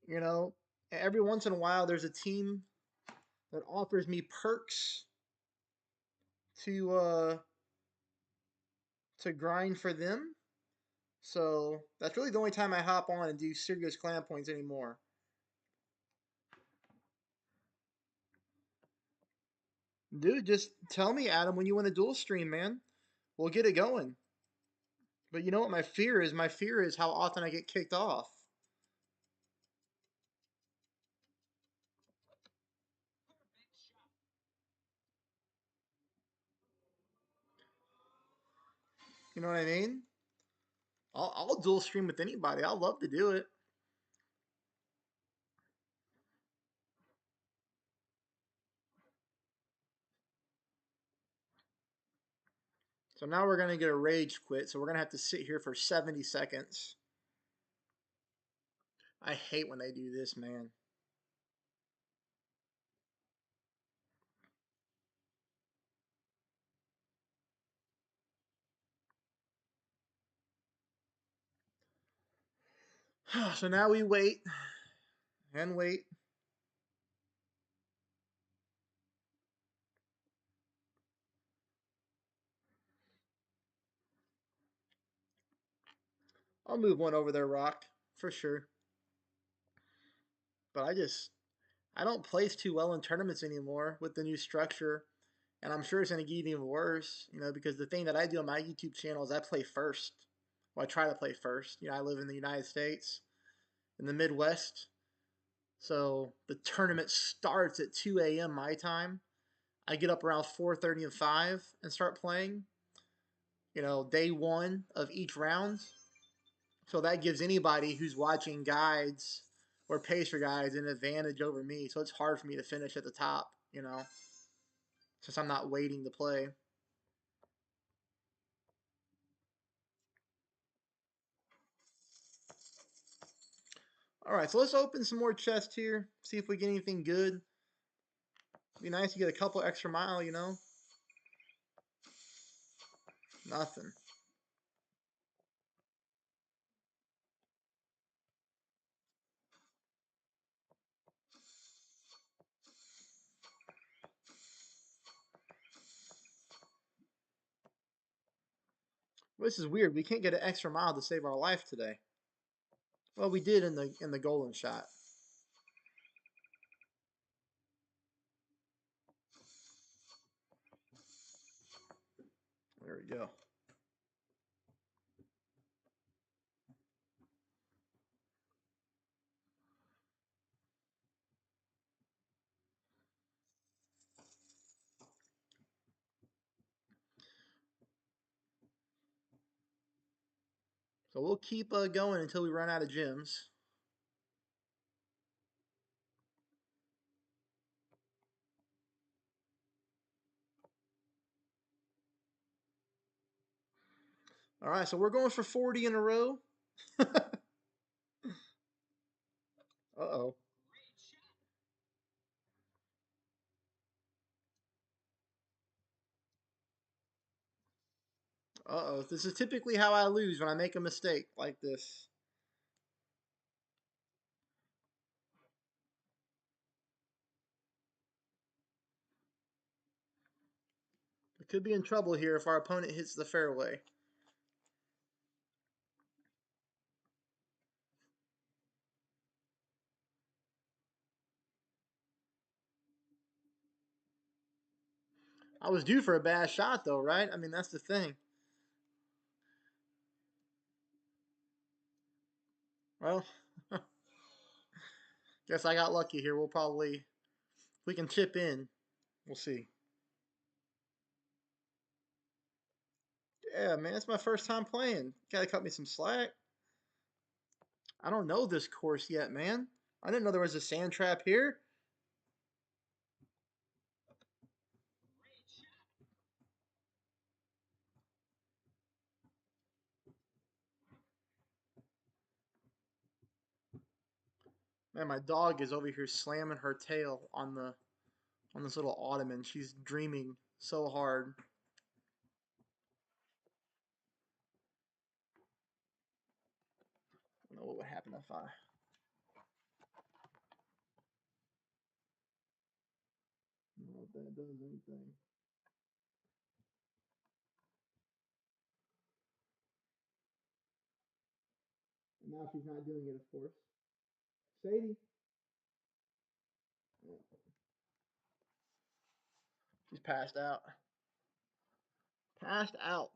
you know, every once in a while there's a team that offers me perks to uh to grind for them. So that's really the only time I hop on and do serious clan points anymore. Dude, just tell me, Adam, when you want to dual stream, man. We'll get it going. But you know what my fear is? My fear is how often I get kicked off. You know what I mean? I'll dual stream with anybody. I'll love to do it. So now we're gonna get a rage quit. So we're gonna have to sit here for 70 seconds. I hate when they do this, man. So now we wait and wait. I'll move one over there, Rock, for sure. But I don't place too well in tournaments anymore with the new structure. And I'm sure it's going to get even worse, because the thing that I do on my YouTube channel is I play first. Well, I try to play first. I live in the United States, in the Midwest. So the tournament starts at 2 a.m. my time. I get up around 4:30 and 5 and start playing, day one of each round. So that gives anybody who's watching guides or pacer guides an advantage over me. So it's hard for me to finish at the top, since I'm not waiting to play. All right, so let's open some more chests here, see if we get anything good. It'd be nice to get a couple extra mile. Nothing. Well, this is weird. We can't get an extra mile to save our life today. Well, we did in the golden shot. There we go. So we'll keep going until we run out of gems. All right, so we're going for 40 in a row. Uh-oh. Uh-oh. This is typically how I lose when I make a mistake like this. We could be in trouble here if our opponent hits the fairway. I was due for a bad shot, though, right? I mean, that's the thing. Well, guess I got lucky here. We'll probably, if we can chip in, we'll see. Yeah, man, it's my first time playing. Gotta cut me some slack. I don't know this course yet, man. I didn't know there was a sand trap here. Man, my dog is over here slamming her tail on the on this little ottoman. She's dreaming so hard. I don't know what would happen if I. I don't know if that does anything. And now she's not doing it, of course. Sadie. She's passed out. Passed out.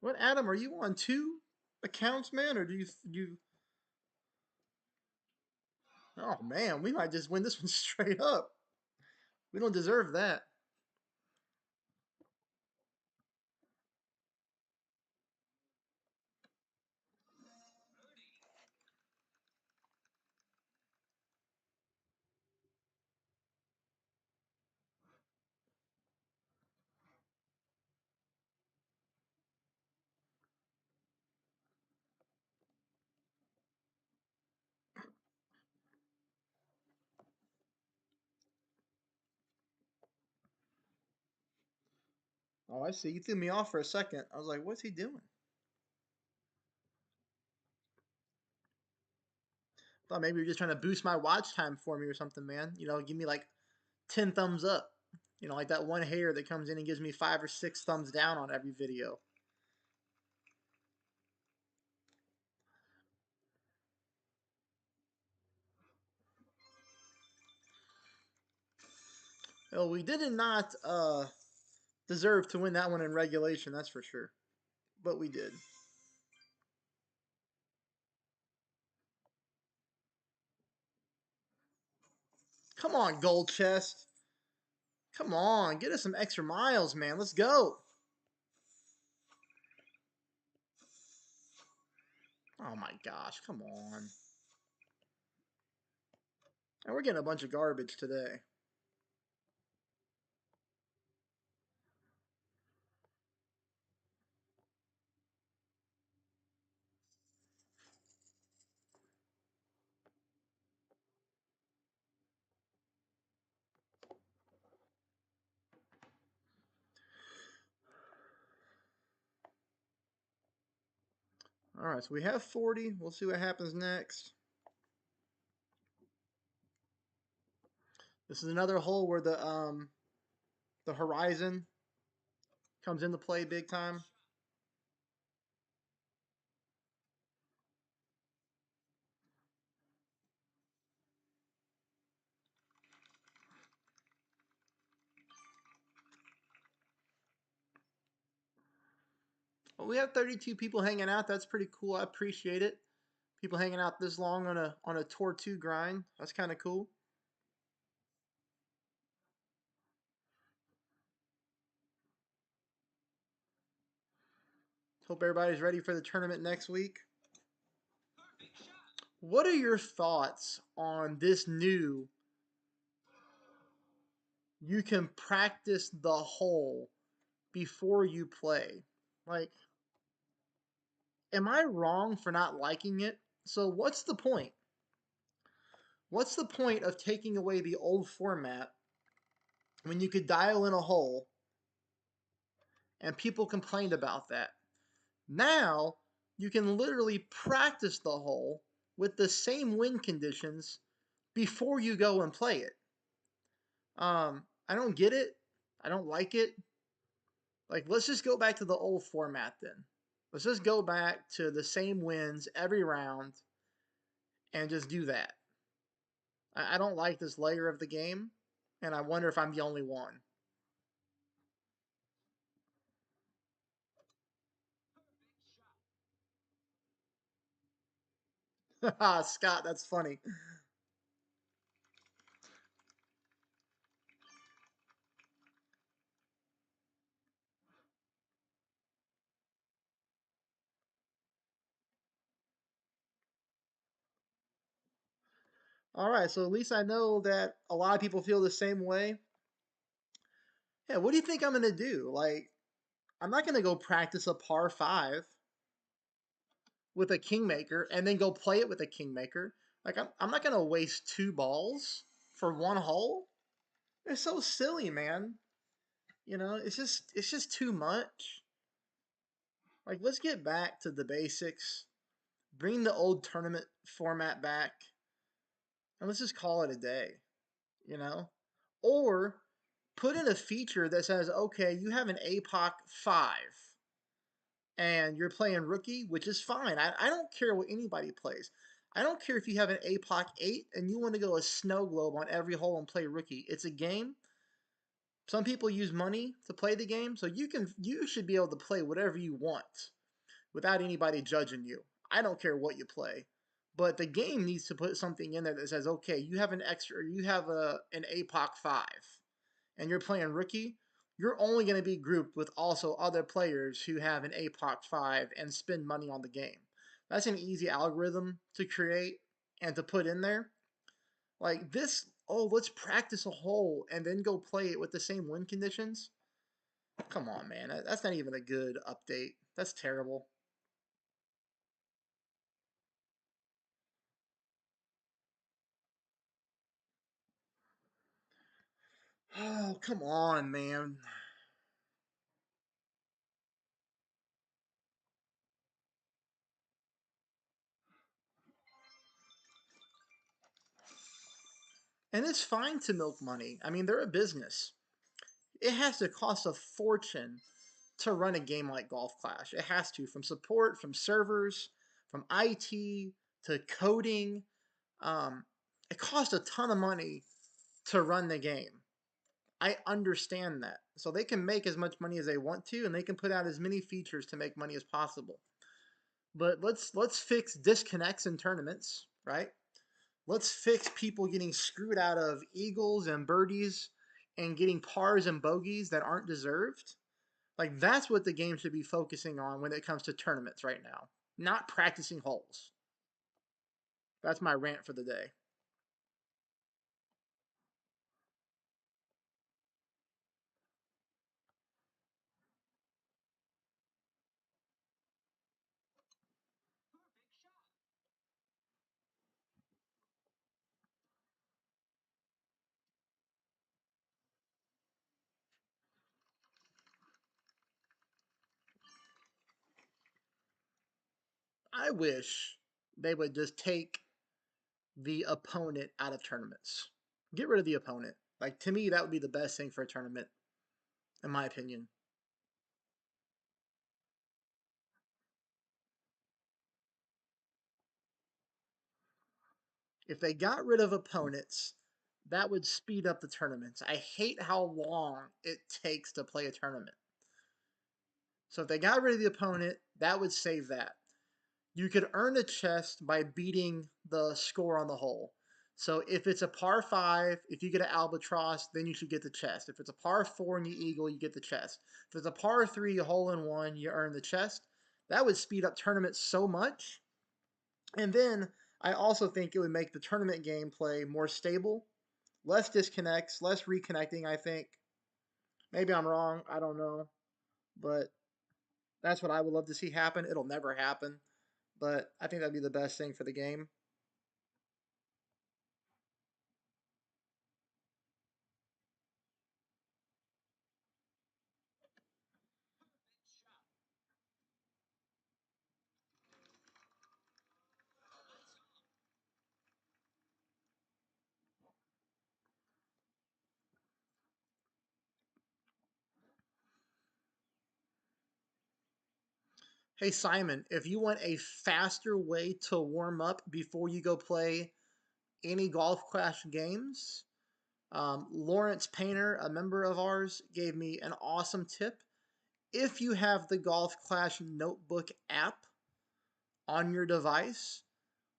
What, Adam? Are you on two accounts, man, or do you? Oh man, we might just win this one straight up. We don't deserve that. Oh, I see. You threw me off for a second. I was like, what's he doing? Thought maybe you're just trying to boost my watch time for me or something, man. You know, give me like 10 thumbs up. You know, like that one hater that comes in and gives me 5 or 6 thumbs down on every video. Well, we did not deserve to win that one in regulation, that's for sure. But we did. Come on, gold chest. Come on, get us some extra miles, man. Let's go. Oh my gosh, come on. And we're getting a bunch of garbage today. All right, so we have 40. We'll see what happens next. This is another hole where the horizon comes into play big time. Well, we have 32 people hanging out. That's pretty cool. I appreciate it. People hanging out this long on a Tour 2 grind. That's kind of cool. Hope everybody's ready for the tournament next week. What are your thoughts on this new you can practice the hole before you play? Like, am I wrong for not liking it? So, what's the point? What's the point of taking away the old format when you could dial in a hole and people complained about that? Now, you can literally practice the hole with the same wind conditions before you go and play it. I don't get it. I don't like it. Like, let's just go back to the old format then. Let's just go back to the same wins every round and just do that. I don't like this layer of the game, and I wonder if I'm the only one. Scott, that's funny. All right, so at least I know that a lot of people feel the same way. Yeah, what do you think I'm gonna do? Like, I'm not gonna go practice a par five with a kingmaker and then go play it with a kingmaker. Like, I'm not gonna waste two balls for one hole. It's so silly, man. You know, it's just too much. Like, let's get back to the basics. Bring the old tournament format back, and let's just call it a day. You know, or put in a feature that says, okay, you have an APOC 5 and you're playing rookie, which is fine. I don't care what anybody plays. I don't care if you have an APOC 8 and you want to go a snow globe on every hole and play rookie. It's a game. Some people use money to play the game, so you should be able to play whatever you want without anybody judging you. I don't care what you play. But the game needs to put something in there that says, okay, you have an extra, you have an APOC 5 and you're playing rookie, you're only going to be grouped with also other players who have an APOC 5 and spend money on the game. That's an easy algorithm to create and to put in there. Like this, oh, let's practice a hole and then go play it with the same win conditions. Come on, man. That's not even a good update. That's terrible. Oh, come on, man. And it's fine to milk money. I mean, they're a business. It has to cost a fortune to run a game like Golf Clash. It has to, from support, from servers, from IT to coding. Um, it costs a ton of money to run the game. I understand that. So they can make as much money as they want to, and they can put out as many features to make money as possible. But let's fix disconnects in tournaments, right? Let's fix people getting screwed out of eagles and birdies and getting pars and bogeys that aren't deserved. Like that's what the game should be focusing on when it comes to tournaments right now, not practicing holes. That's my rant for the day. I wish they would just take the opponent out of tournaments. Get rid of the opponent. Like to me, that would be the best thing for a tournament, in my opinion. If they got rid of opponents, that would speed up the tournaments. I hate how long it takes to play a tournament. So if they got rid of the opponent, that would save that. You could earn a chest by beating the score on the hole. So if it's a par five, if you get an albatross, then you should get the chest. If it's a par four and you eagle, you get the chest. If it's a par three, a hole in one, you earn the chest. That would speed up tournaments so much. And then I also think it would make the tournament gameplay more stable, less disconnects, less reconnecting. I think maybe I'm wrong. I don't know, but that's what I would love to see happen. It'll never happen, but I think that'd be the best thing for the game. Hey Simon, if you want a faster way to warm up before you go play any Golf Clash games, Lawrence Painter, a member of ours, gave me an awesome tip. If you have the Golf Clash Notebook app on your device,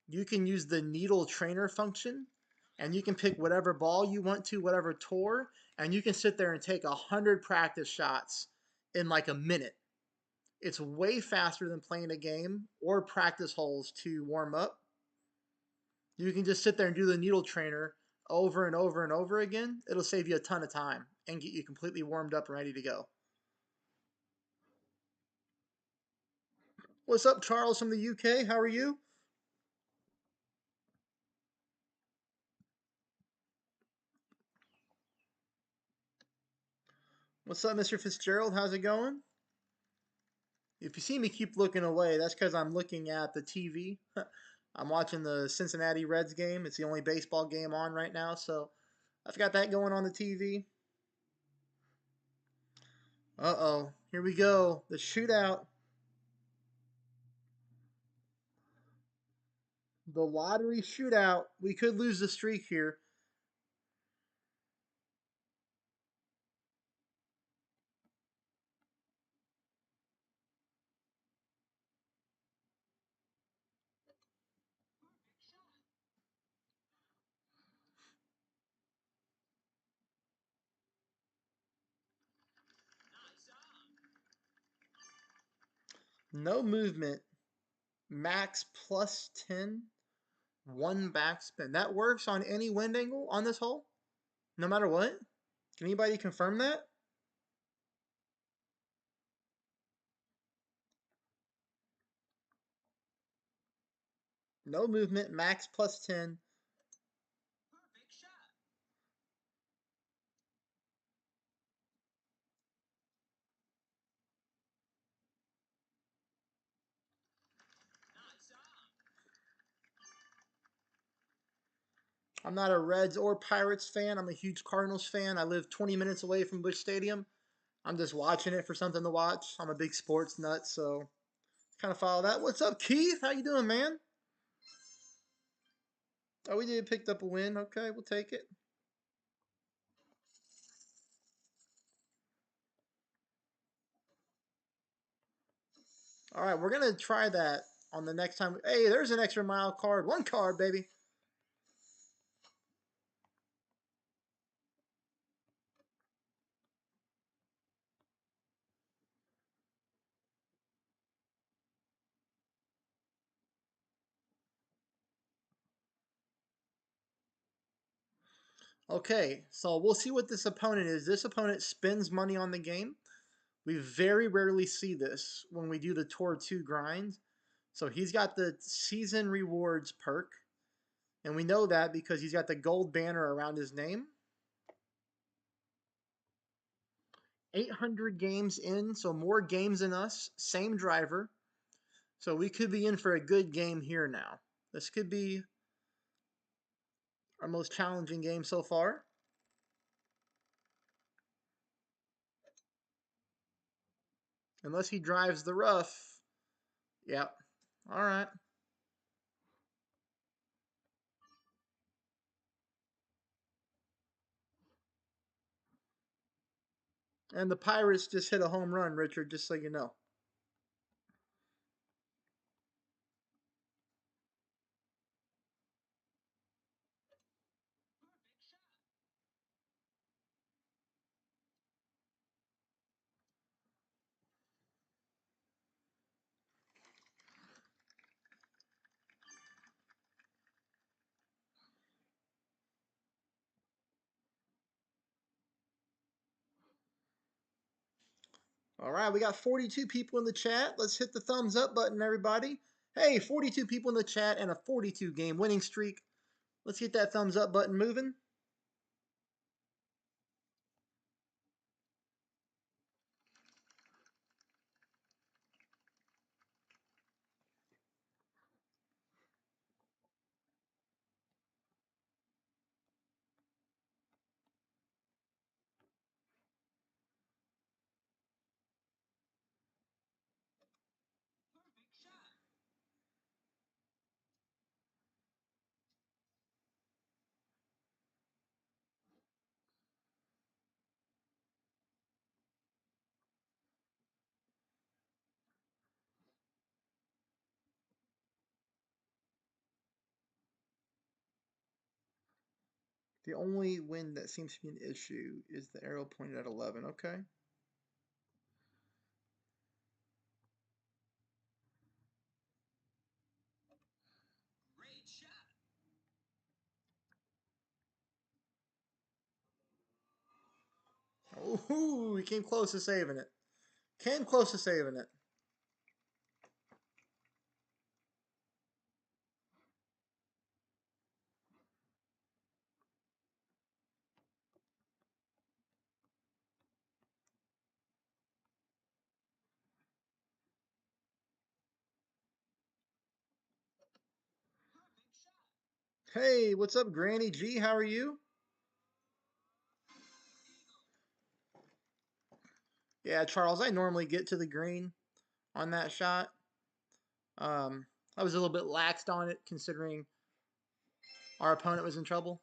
you can use the needle trainer function, and you can pick whatever ball you want to, whatever tour, and you can sit there and take 100 practice shots in like a minute. It's way faster than playing a game or practice holes to warm up. You can just sit there and do the needle trainer over and over and over again. It'll save you a ton of time and get you completely warmed up and ready to go. What's up, Charles from the UK? How are you? What's up, Mr. Fitzgerald? How's it going? If you see me keep looking away, that's because I'm looking at the TV. I'm watching the Cincinnati Reds game. It's the only baseball game on right now, so I've got that going on the TV. Uh-oh. Here we go. The shootout. The lottery shootout. We could lose the streak here. No movement. Max plus 10. One backspin. That works on any wind angle on this hole? No matter what? Can anybody confirm that? No movement. Max plus 10. I'm not a Reds or Pirates fan. I'm a huge Cardinals fan. I live 20 minutes away from Busch Stadium. I'm just watching it for something to watch. I'm a big sports nut, so kind of follow that. What's up, Keith? How you doing, man? Oh, we did picked up a win. Okay, we'll take it. All right, we're gonna try that on the next time. Hey, there's an extra mile card. One card, baby. Okay, so we'll see what this opponent is. This opponent spends money on the game. We very rarely see this when we do the Tour 2 grind. So he's got the season rewards perk. And we know that because he's got the gold banner around his name. 800 games in, so more games than us. Same driver. So we could be in for a good game here now. This could be our most challenging game so far. Unless he drives the rough. Yep. All right. And the Pirates just hit a home run, Richard, just so you know. All right, we got 42 people in the chat. Let's hit the thumbs up button, everybody. Hey, 42 people in the chat and a 42 game winning streak. Let's get that thumbs up button moving. The only wind that seems to be an issue is the arrow pointed at 11. Okay. Oh, he came close to saving it. Came close to saving it. Hey, what's up, Granny G? How are you? Yeah, Charles, I normally get to the green on that shot. Um, I was a little bit laxed on it considering our opponent was in trouble.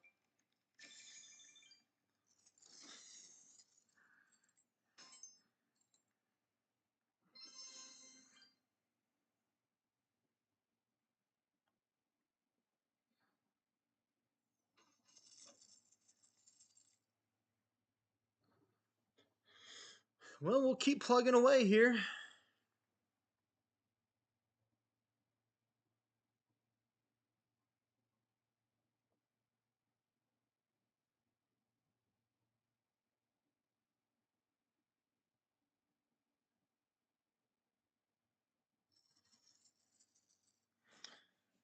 Well, we'll keep plugging away here.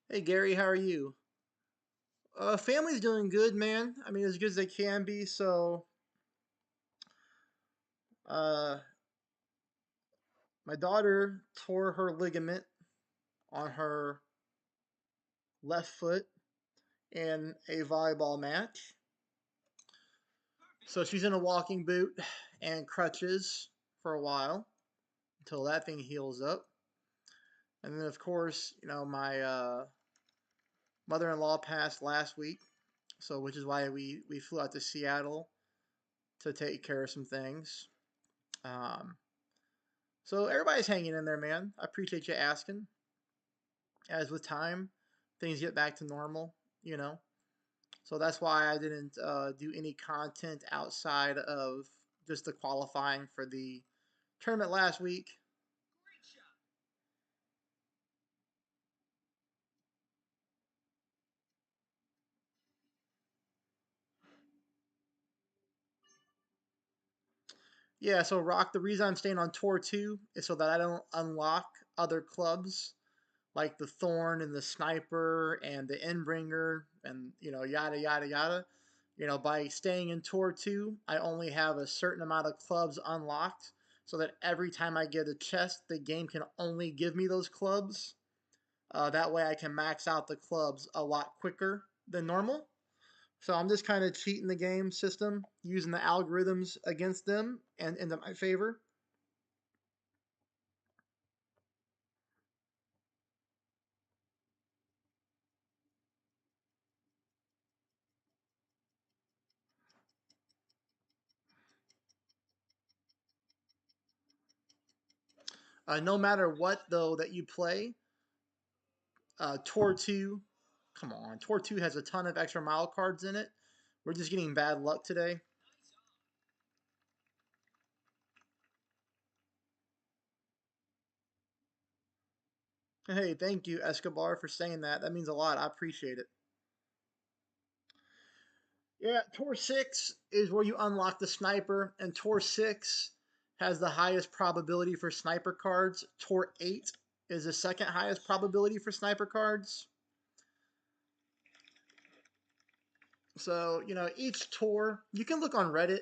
Hey, Gary, how are you? Family's doing good, man. I mean, as good as they can be. So, uh, my daughter tore her ligament on her left foot in a volleyball match. So she's in a walking boot and crutches for a while until that thing heals up. And then, of course, my mother-in-law passed last week, so which is why we flew out to Seattle to take care of some things. Um, so everybody's hanging in there, man. I appreciate you asking. As with time, things get back to normal, you know. So that's why I didn't do any content outside of just the qualifying for the tournament last week. Yeah, so Rock, the reason I'm staying on Tour 2 is so that I don't unlock other clubs like the Thorn and the Sniper and the Endbringer and, yada, yada, yada. By staying in Tour 2, I only have a certain amount of clubs unlocked so that every time I get a chest, the game can only give me those clubs. That way I can max out the clubs a lot quicker than normal. So I'm just kind of cheating the game system, using the algorithms against them and into my favor. No matter what, though, that you play, Tour 2, come on, Tour 2 has a ton of extra mile cards in it. We're just getting bad luck today. Hey, thank you, Escobar, for saying that. That means a lot. I appreciate it. Yeah, Tour 6 is where you unlock the sniper, and Tour 6 has the highest probability for sniper cards. Tour 8 is the second highest probability for sniper cards. So, each tour, you can look on Reddit.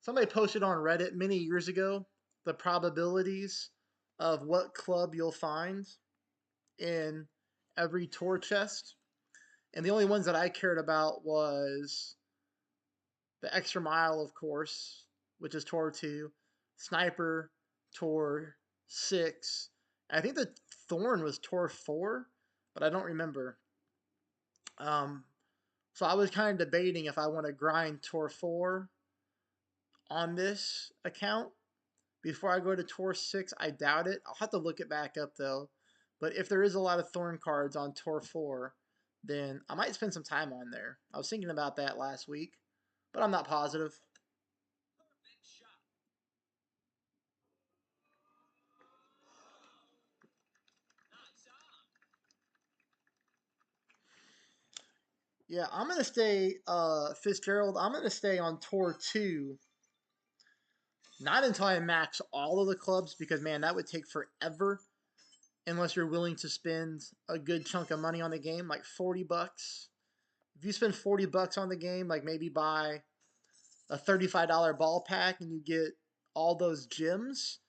Somebody posted on Reddit many years ago the probabilities of what club you'll find in every tour chest. And the only ones that I cared about was the extra mile, of course, which is Tour 2, Sniper, Tour 6. I think the Thorn was Tour 4, but I don't remember. Um, so I was kind of debating if I want to grind Tour 4 on this account before I go to Tour 6. I doubt it. I'll have to look it back up though. But if there is a lot of Thorn cards on Tour 4, then I might spend some time on there. I was thinking about that last week, but I'm not positive. Yeah, I'm gonna stay Fitzgerald. I'm gonna stay on tour 2. Not until I max all of the clubs, because man, that would take forever unless you're willing to spend a good chunk of money on the game, like 40 bucks. If you spend 40 bucks on the game, like maybe buy a $35 ball pack and you get all those gems,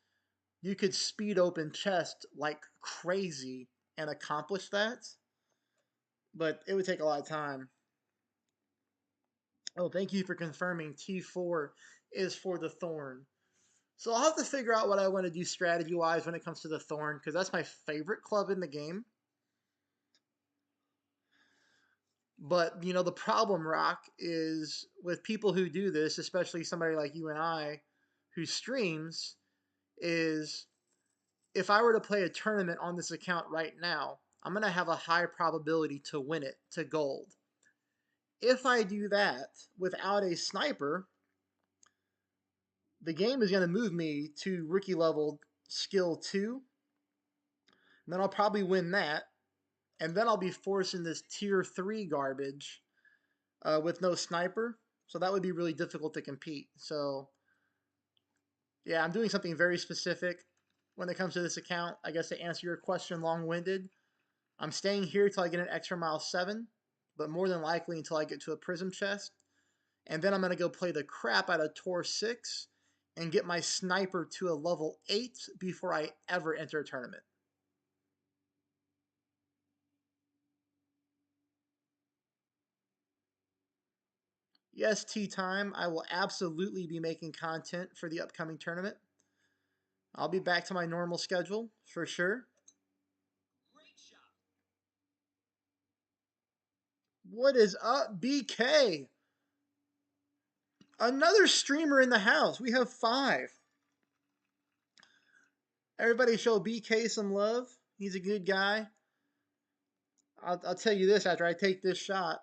you could speed open chest like crazy and accomplish that. But it would take a lot of time. Oh, thank you for confirming T4 is for the Thorn. So I'll have to figure out what I want to do strategy-wise when it comes to the Thorn, because that's my favorite club in the game. But, you know, the problem, Rock, is with people who do this, especially somebody like you and I who streams, is if I were to play a tournament on this account right now, I'm going to have a high probability to win it to gold. If I do that without a sniper, the game is going to move me to rookie level skill 2. And then I'll probably win that. And then I'll be forcing this tier 3 garbage with no sniper. So that would be really difficult to compete. So yeah, I'm doing something very specific when it comes to this account. I guess to answer your question long-winded, I'm staying here till I get an extra mile 7, but more than likely until I get to a prism chest. And then I'm going to go play the crap out of Tor 6 and get my sniper to a level 8 before I ever enter a tournament. Yes, tea time. I will absolutely be making content for the upcoming tournament. I'll be back to my normal schedule for sure. What is up, BK? Another streamer in the house. We have 5. Everybody show BK some love. He's a good guy. I'll tell you this after I take this shot.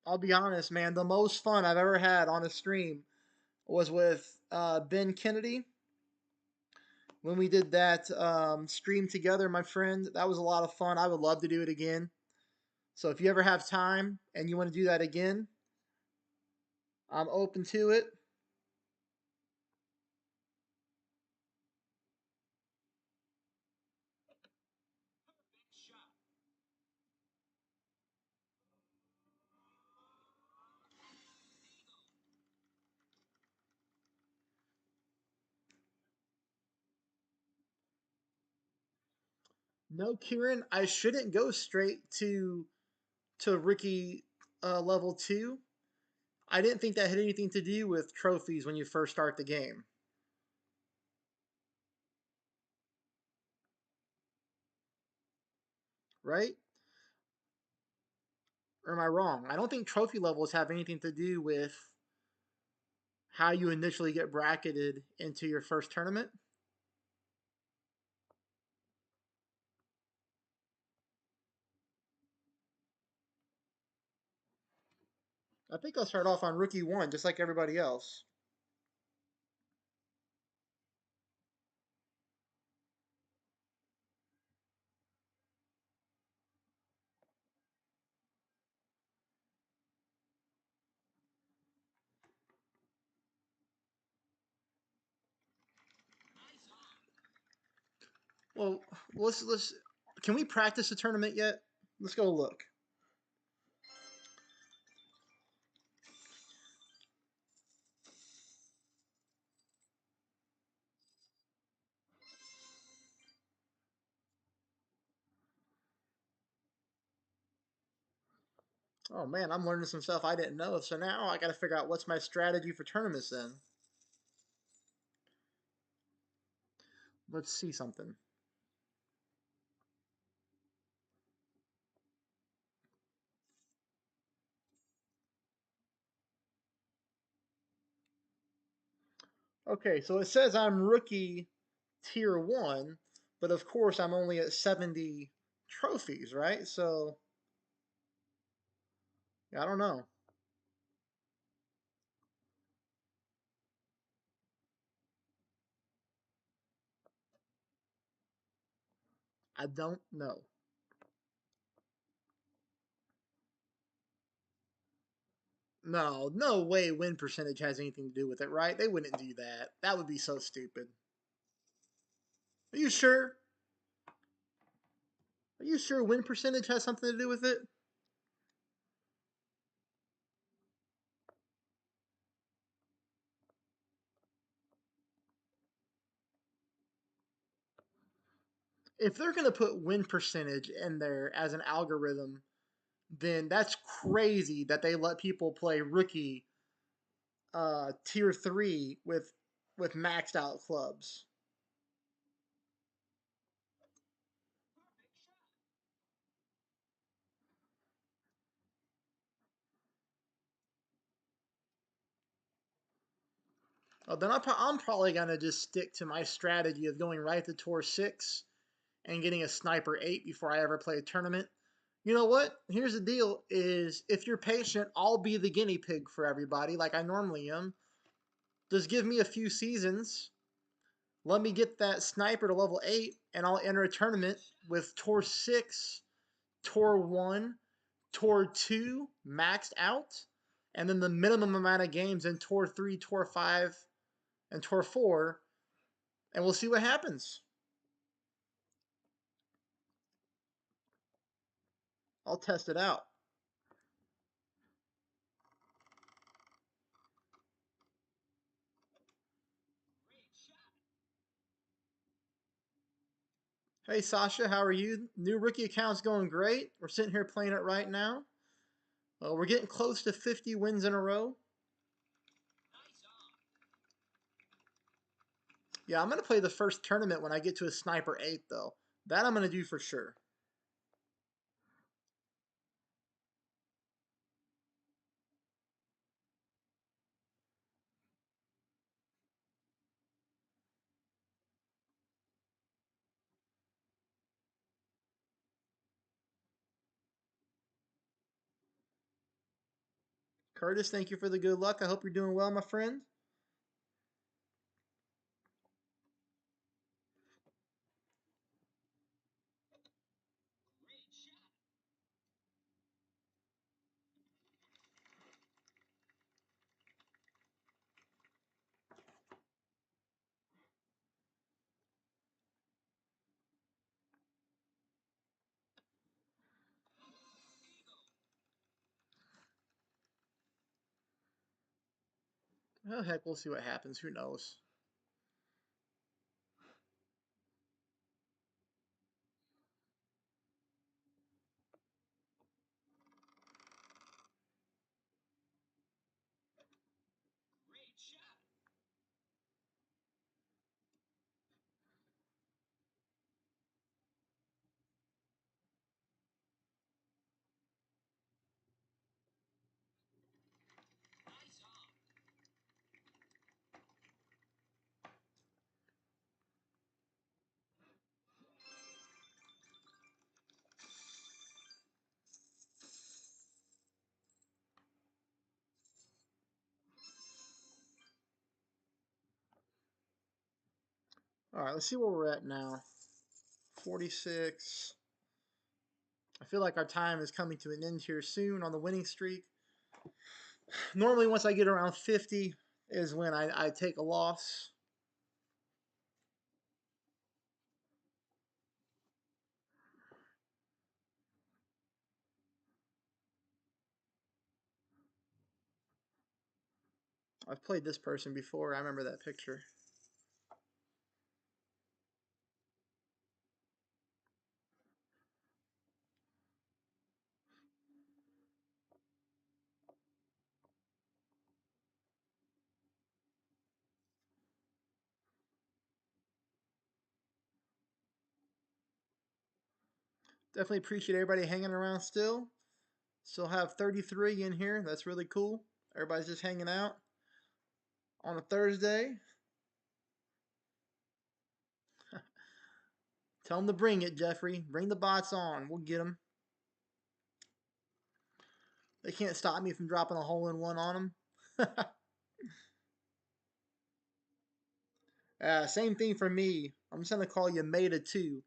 I'll be honest, man. The most fun I've ever had on a stream was with Ben Kennedy when we did that stream together, my friend. That was a lot of fun. I would love to do it again. So if you ever have time and you want to do that again, I'm open to it. No, Kieran, I shouldn't go straight to Ricky level 2. I didn't think that had anything to do with trophies when you first start the game, right? Or am I wrong? I don't think trophy levels have anything to do with how you initially get bracketed into your first tournament. I think I'll start off on rookie 1, just like everybody else. Well, let's can we practice the tournament yet? Let's go look. Oh man, I'm learning some stuff I didn't know. So now I got to figure out what's my strategy for tournaments then. Let's see something. Okay, so it says I'm rookie tier 1, but of course I'm only at 70 trophies, right? So I don't know. I don't know. No, no way win percentage has anything to do with it, right? They wouldn't do that. That would be so stupid. Are you sure? Are you sure win percentage has something to do with it? If they're going to put win percentage in there as an algorithm, then that's crazy that they let people play rookie tier 3 with maxed out clubs. Then I'm probably going to just stick to my strategy of going right to Tour 6 and getting a Sniper 8 before I ever play a tournament. You know what? Here's the deal is if you're patient, I'll be the guinea pig for everybody like I normally am. Just give me a few seasons. Let me get that Sniper to level 8 and I'll enter a tournament with Tour 6, Tour 1, Tour 2 maxed out, and then the minimum amount of games in Tour 3, Tour 5, and Tour 4, and we'll see what happens. I'll test it out. Hey Sasha, how are you? New rookie account's going great. We're sitting here playing it right now. We're getting close to 50 wins in a row. Yeah, I'm going to play the first tournament when I get to a Sniper 8, though. That I'm going to do for sure. Curtis, thank you for the good luck. I hope you're doing well, my friend. Oh, heck, we'll see what happens. Who knows? All right, let's see where we're at now. 46. I feel like our time is coming to an end here soon on the winning streak. Normally, once I get around 50 is when I take a loss. I've played this person before. I remember that picture. Definitely appreciate everybody hanging around still. Still have 33 in here. That's really cool. Everybody's just hanging out on a Thursday. Tell them to bring it, Jeffrey. Bring the bots on. We'll get them. They can't stop me from dropping a hole-in-one on them. Same thing for me. I'm just going to call you Meta 2.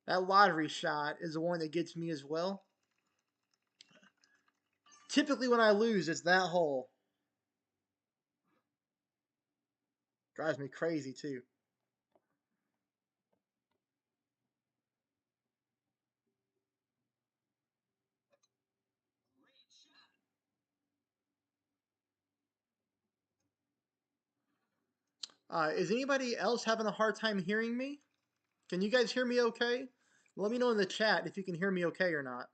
That lottery shot is the one that gets me as well. Typically when I lose, it's that hole. Drives me crazy too. Is anybody else having a hard time hearing me? Can you guys hear me okay? Let me know in the chat if you can hear me okay or not.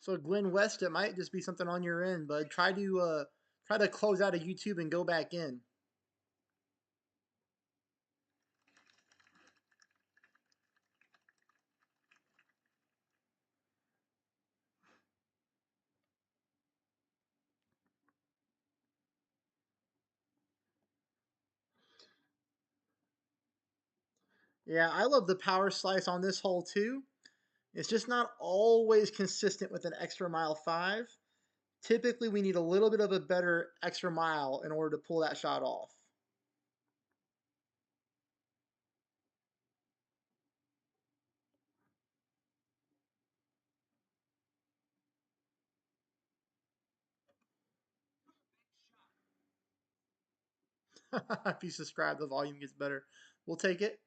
So Glenn West, it might just be something on your end, but try to close out of YouTube and go back in. Yeah, I love the power slice on this hole too. It's just not always consistent with an extra mile 5. Typically, we need a little bit of a better extra mile in order to pull that shot off. If you subscribe, the volume gets better. We'll take it.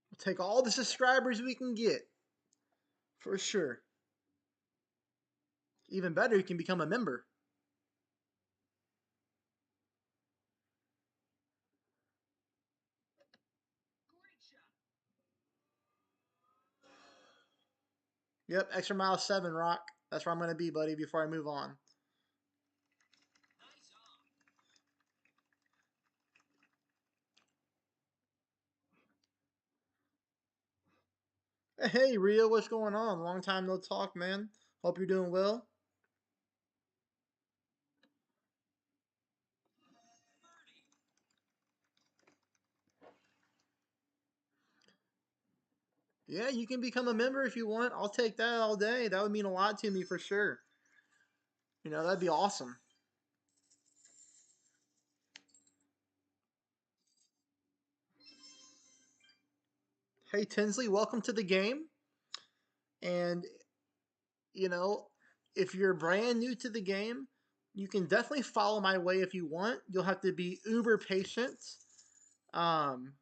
We'll take all the subscribers we can get. For sure. Even better, you can become a member. Yep, extra mile 7, Rock. That's where I'm going to be, buddy, before I move on. Hey, Rio, what's going on? Long time no talk, man. Hope you're doing well. Yeah, you can become a member if you want. I'll take that all day. That would mean a lot to me for sure. You know, that'd be awesome. Hey, Tinsley, welcome to the game. And, you know, if you're brand new to the game, you can definitely follow my way if you want. You'll have to be uber patient um,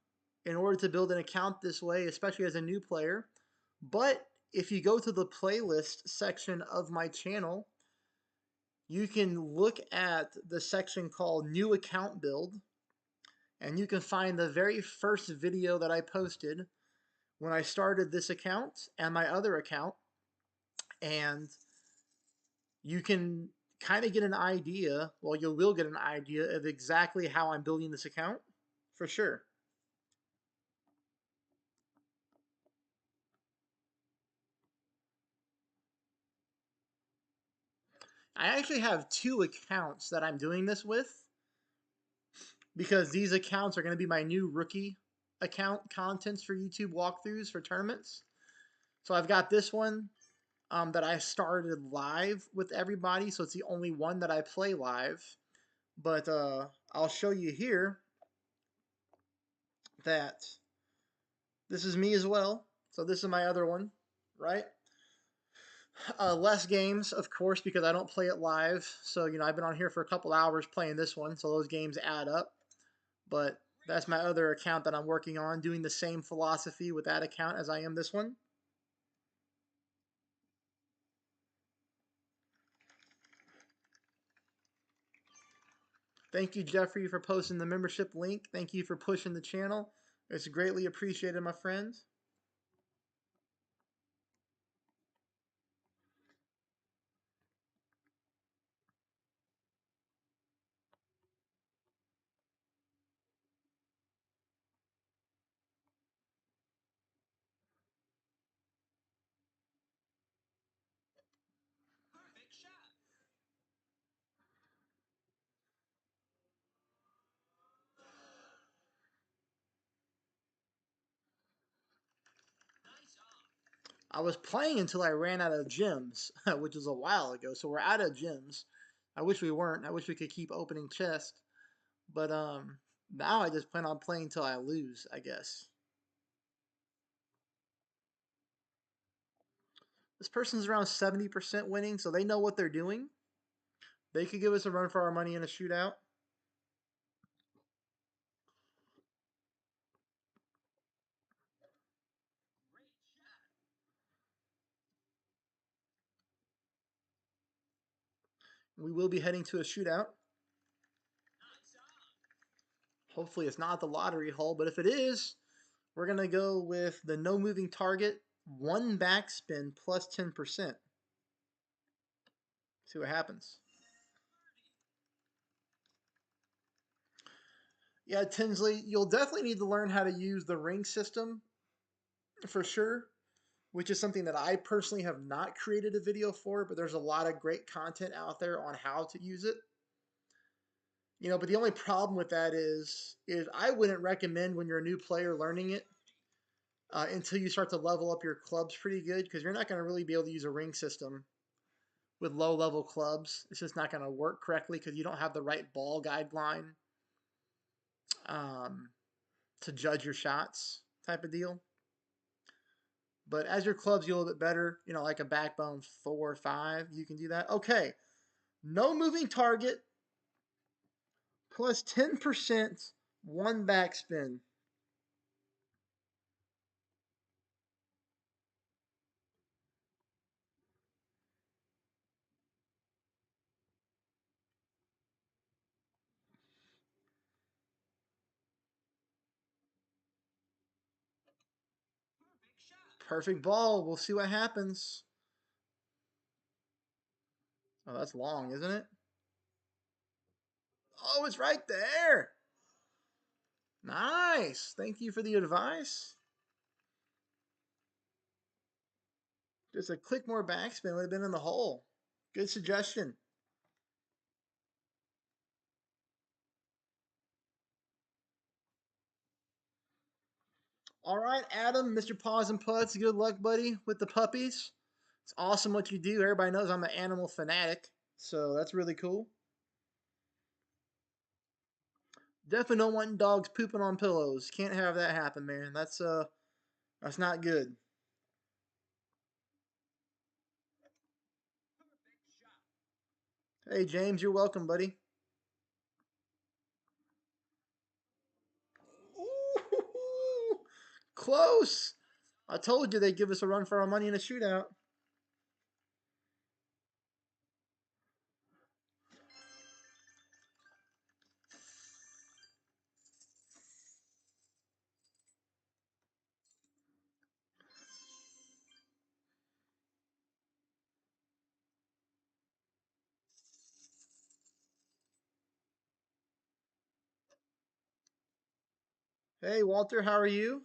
in order to build an account this way, especially as a new player. But if you go to the playlist section of my channel, you can look at the section called New Account Build, and you can find the very first video that I posted when I started this account and my other account, and you can kind of get an idea, well, you will get an idea of exactly how I'm building this account, for sure. I actually have 2 accounts that I'm doing this with, because these accounts are going to be my new rookie account contents for YouTube walkthroughs for tournaments. So I've got this one that I started live with everybody, so it's the only one that I play live. But I'll show you here that this is me as well. So this is my other one, right? Less games, of course, because I don't play it live. So, you know, I've been on here for a couple hours playing this one, so those games add up. But that's my other account that I'm working on, doing the same philosophy with that account as I am this one. Thank you, Jeffrey, for posting the membership link. Thank you for pushing the channel. It's greatly appreciated, my friend. I was playing until I ran out of gems, which was a while ago. So we're out of gems. I wish we weren't. I wish we could keep opening chests. But now I just plan on playing until I lose, I guess. This person's around 70% winning, so they know what they're doing. They could give us a run for our money in a shootout. We will be heading to a shootout. Hopefully it's not the lottery hull, but if it is, we're going to go with the no moving target, one backspin plus 10%. See what happens. Yeah, Tinsley, you'll definitely need to learn how to use the ring system for sure, which is something that I personally have not created a video for, but there's a lot of great content out there on how to use it. But the only problem with that is I wouldn't recommend when you're a new player learning it until you start to level up your clubs pretty good, because you're not going to really be able to use a ring system with low level clubs. It's just not going to work correctly because you don't have the right ball guideline um, to judge your shots type of deal. But as your clubs get a little bit better, like a backbone 4 or 5, you can do that. Okay, no moving target plus 10%, one backspin. Perfect ball. We'll see what happens. Oh, that's long, isn't it? Oh, it's right there. Nice. Thank you for the advice. Just a click more backspin would have been in the hole. Good suggestion. All right, Adam, Mr. Paws and Putts, good luck, buddy, with the puppies. It's awesome what you do. Everybody knows I'm an animal fanatic, so that's really cool. Definitely don't want dogs pooping on pillows. Can't have that happen, man. That's not good. Hey, James, you're welcome, buddy. Ooh, close. I told you they'd give us a run for our money in a shootout. Hey, Walter, how are you?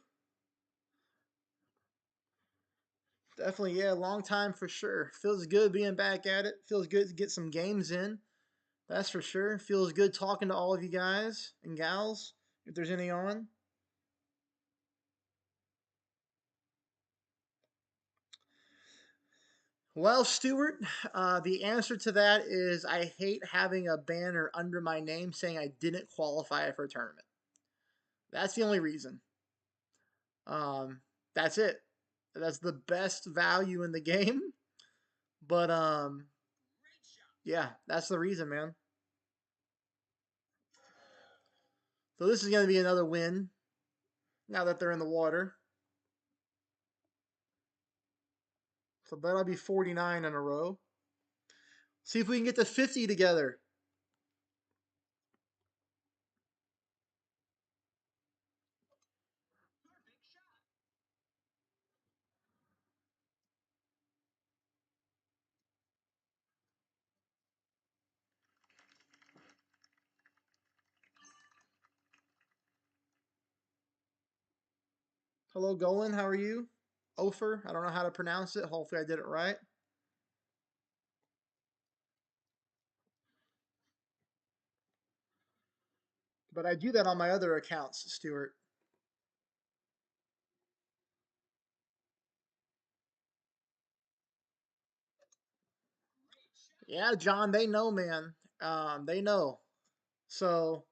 Definitely, yeah, long time for sure. Feels good being back at it. Feels good to get some games in. That's for sure. Feels good talking to all of you guys and gals, if there's any on. Well, Stuart, the answer to that is I hate having a banner under my name saying I didn't qualify for a tournament. That's the only reason. Um, that's it. That's the best value in the game. But yeah, that's the reason, man. So this is going to be another win now that they're in the water. So that'll be 49 in a row. See if we can get to 50 together. Hello, Golan. How are you? Ofer. I don't know how to pronounce it. Hopefully, I did it right. But I do that on my other accounts, Stuart. Yeah, John, they know, man. They know. So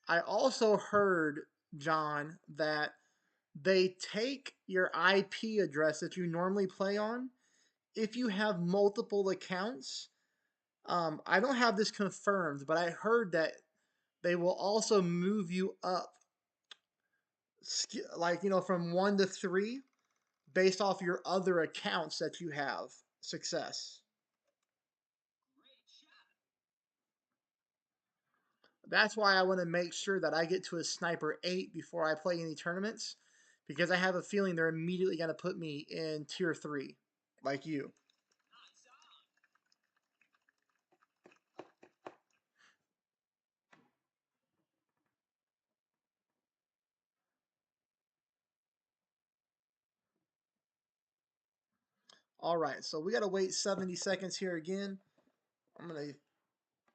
I also heard, John, that they take your IP address that you normally play on. If you have multiple accounts, I don't have this confirmed, but I heard that they will also move you up, like, from 1 to 3 based off your other accounts that you have success. That's why I want to make sure that I get to a sniper 8 before I play any tournaments, because I have a feeling they're immediately going to put me in tier 3, like you. All right, so we got to wait 70 seconds here again. I'm going to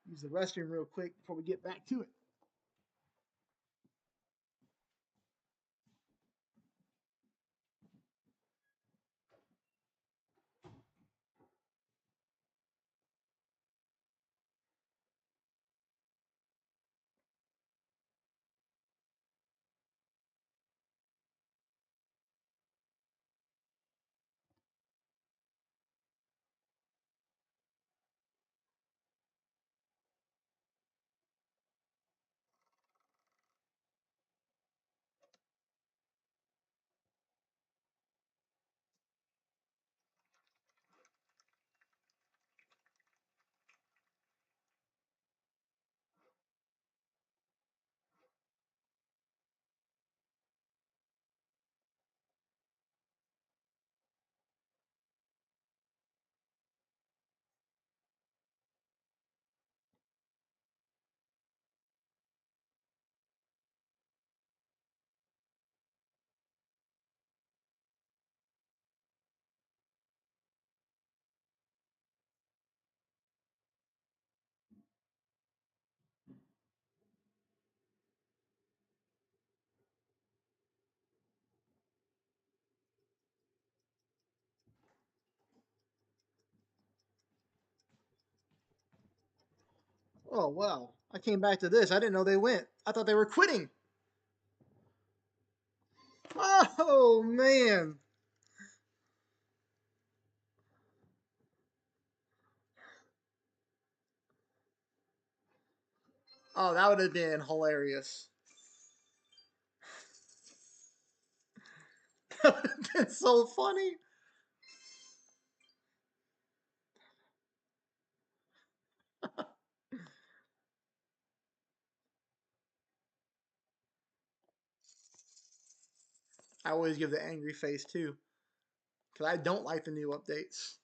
use the restroom real quick before we get back to it. Oh, wow. I came back to this. I didn't know they went. I thought they were quitting. Oh, man. Oh, that would have been hilarious. That would have been so funny. I always give the angry face too, because I don't like the new updates.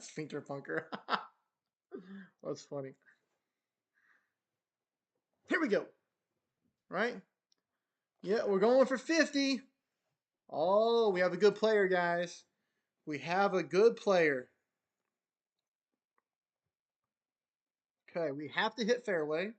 Sphincter punker. That's funny. Here we go. Right? Yeah, we're going for 50. Oh, we have a good player, guys. We have a good player. Okay, we have to hit fairway.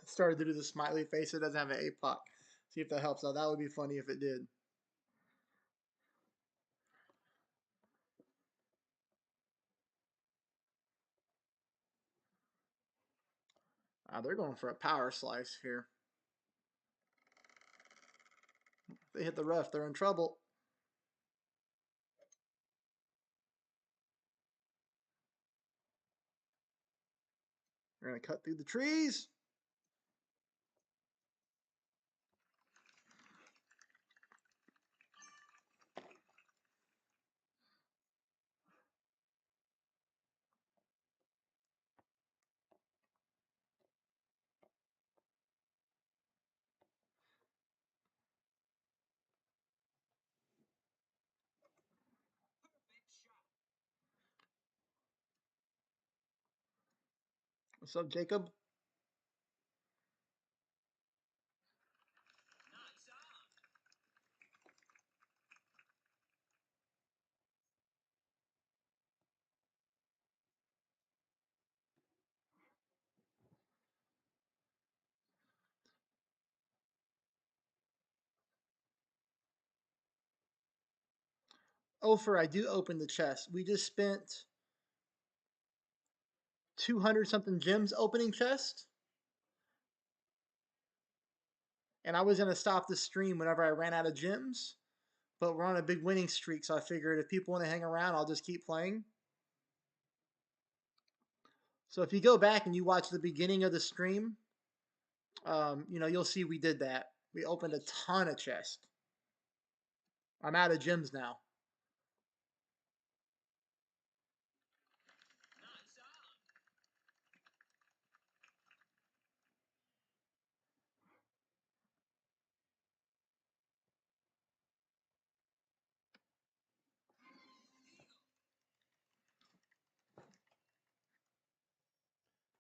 Started to do the smiley face. It doesn't have an APOC. See if that helps out. That would be funny if it did. They're going for a power slice here. If they hit the rough, they're in trouble. They're going to cut through the trees. What's up, Jacob? Ofer, I do open the chest. We just spent 200 something gems opening chest, and I was gonna stop the stream whenever I ran out of gems, but we're on a big winning streak, so I figured if people want to hang around, I'll just keep playing. So if you go back and you watch the beginning of the stream, you'll see we did that. We opened a ton of chests. I'm out of gems now.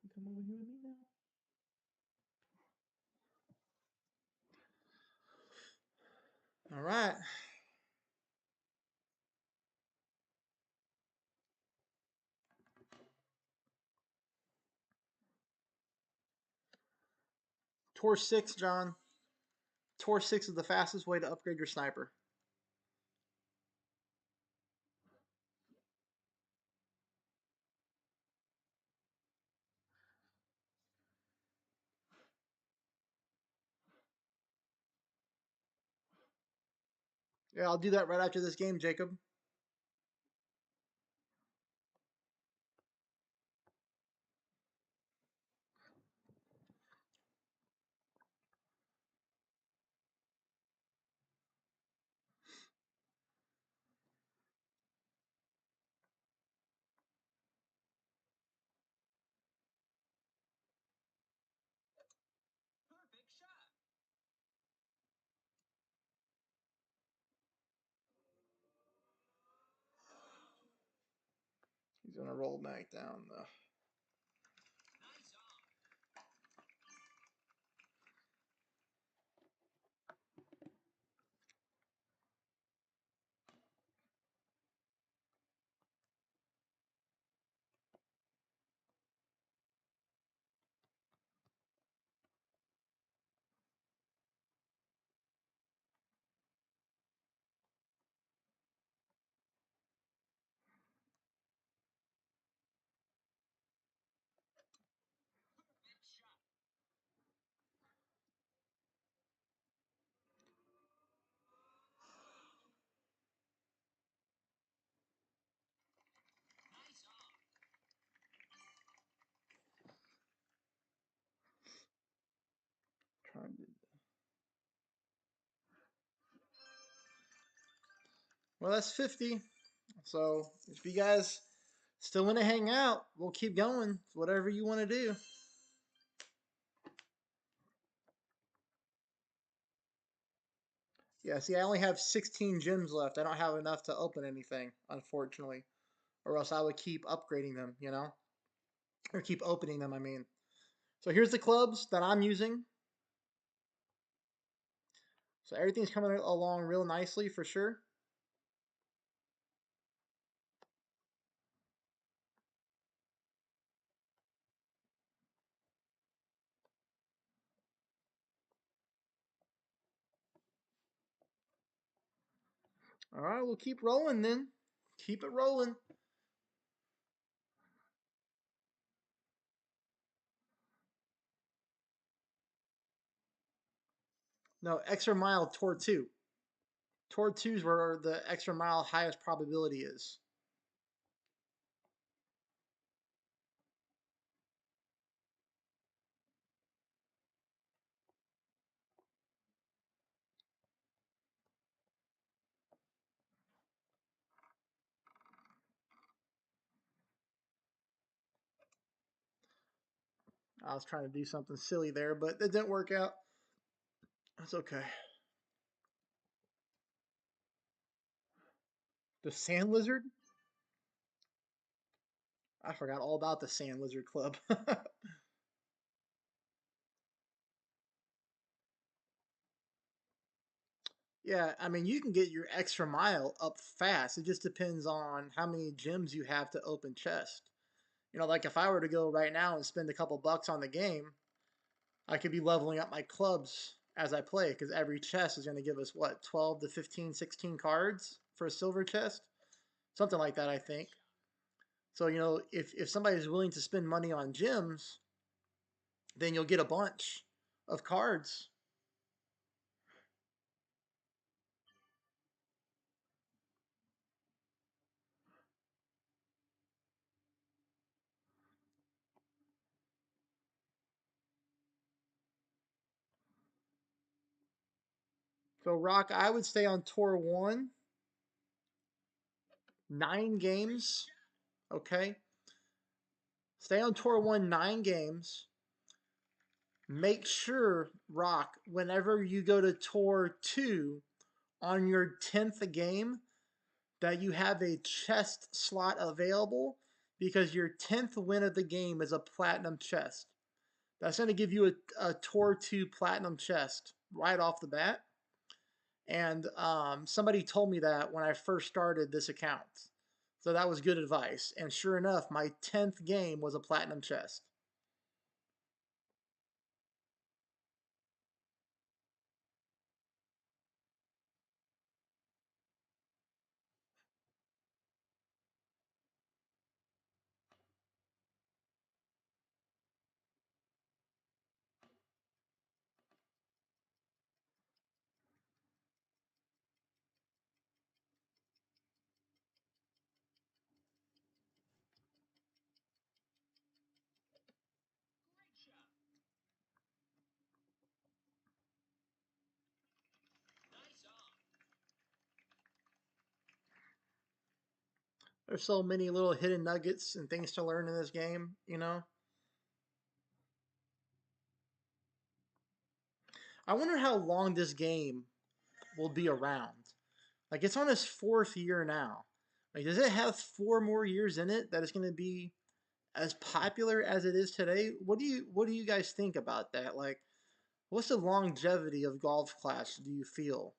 You come over here with me now. All right. Tor 6, John. Tor 6 is the fastest way to upgrade your sniper. Yeah, I'll do that right after this game, Jacob. He's gonna roll back down though. Well, that's 50. So if you guys still want to hang out, we'll keep going. Whatever you want to do. Yeah, see, I only have 16 gems left. I don't have enough to open anything, unfortunately. Or else I would keep upgrading them, Or keep opening them, I mean. So here's the clubs that I'm using. So everything's coming along real nicely for sure. All right, we'll keep rolling then. Keep it rolling. No, extra mile toward 2. Toward 2 is where the extra mile highest probability is. I was trying to do something silly there, but it didn't work out. That's okay. The sand lizard? I forgot all about the Sand Lizard Club. Yeah, I mean, you can get your extra mile up fast. It just depends on how many gems you have to open chest. You know, like if I were to go right now and spend a couple bucks on the game, I could be leveling up my clubs as I play because every chest is going to give us what, 12 to 15, 16 cards for a silver chest? Something like that, I think. So, you know, if somebody's willing to spend money on gems, then you'll get a bunch of cards. So, Rock, I would stay on Tour 1, 9 games. Okay. Stay on Tour 1, 9 games. Make sure, Rock, whenever you go to Tour 2 on your 10th game, that you have a chest slot available because your 10th win of the game is a platinum chest. That's going to give you a Tour 2 platinum chest right off the bat. And somebody told me that when I first started this account. So that was good advice. And sure enough, my 10th game was a platinum chest. There's so many little hidden nuggets and things to learn in this game, you know? I wonder how long this game will be around. Like, it's on its 4th year now. Like, does it have 4 more years in it that it's going to be as popular as it is today? What do you guys think about that? Like, what's the longevity of Golf Clash, do you feel?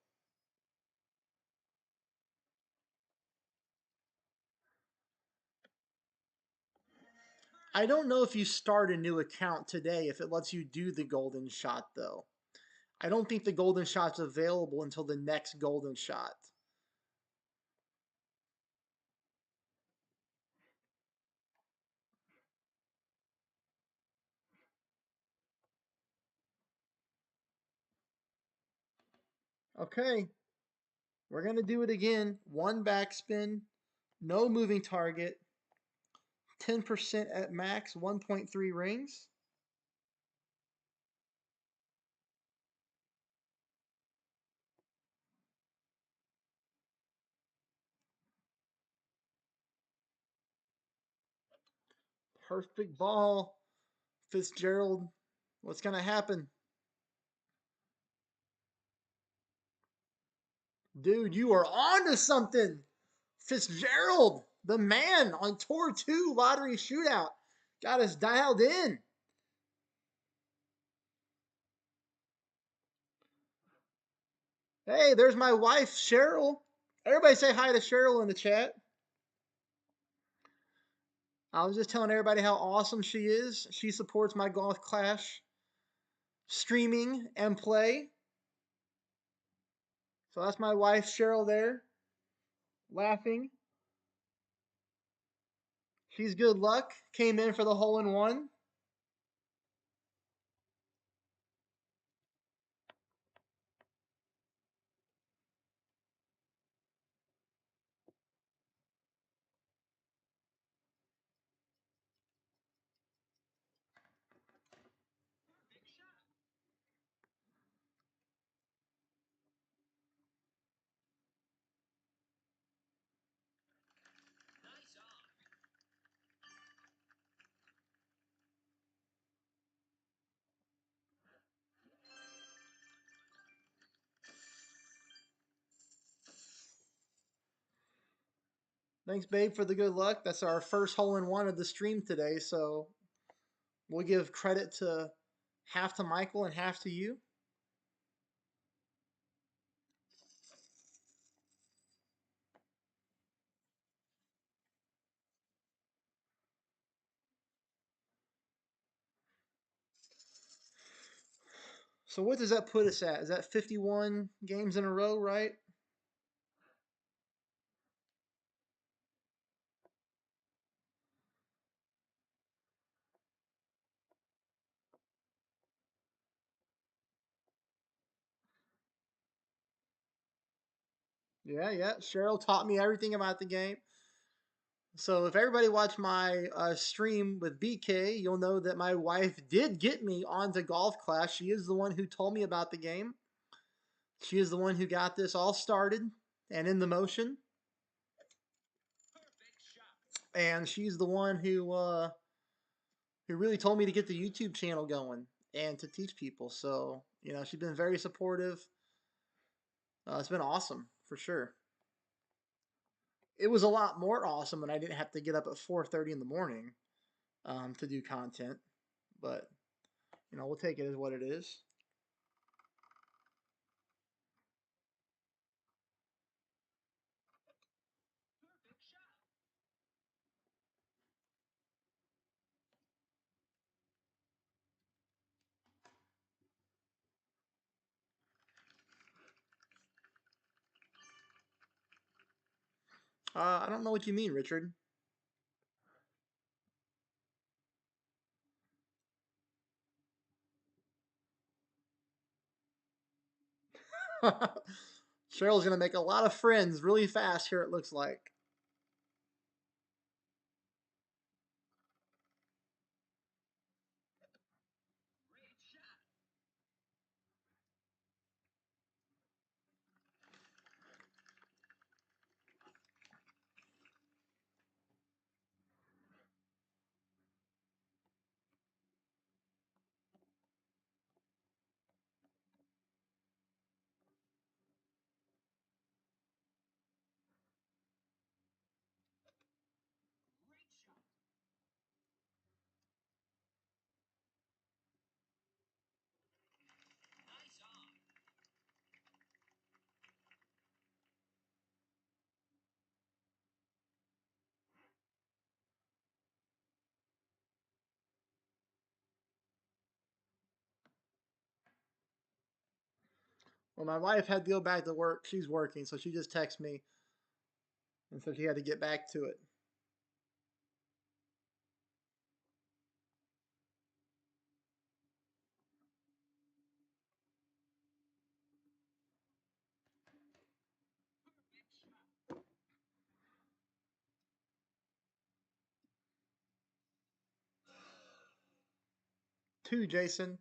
I don't know if you start a new account today if it lets you do the golden shot though. I don't think the golden shot's available until the next golden shot. Okay, we're gonna do it again. One backspin, no moving target, 10% at max, 1.3 rings. Perfect ball. Fitzgerald, what's gonna happen? Dude, you are on to something. Fitzgerald, the man on Tour 2 Lottery Shootout. Got us dialed in. Hey, there's my wife, Cheryl. Everybody say hi to Cheryl in the chat. I was just telling everybody how awesome she is. She supports my Golf Clash streaming and play. So that's my wife, Cheryl, there, laughing. She's good luck. Came in for the hole in one. Thanks, babe, for the good luck. That's our first hole in one of the stream today, so we'll give credit to half to Michael and half to you. So what does that put us at? Is that 51 games in a row, right? Yeah, yeah. Cheryl taught me everything about the game. So if everybody watched my stream with BK, you'll know that my wife did get me onto Golf Clash. She is the one who told me about the game. She is the one who got this all started and in the motion. And she's the one who really told me to get the YouTube channel going and to teach people. So, she's been very supportive. It's been awesome for sure. It was a lot more awesome when I didn't have to get up at 4:30 in the morning to do content. But we'll take it as what it is. I don't know what you mean, Richard. Cheryl's gonna make a lot of friends really fast here. It looks like. Well, my wife had to go back to work. She's working, so she just texted me, and so she had to get back to it. Two, Jason.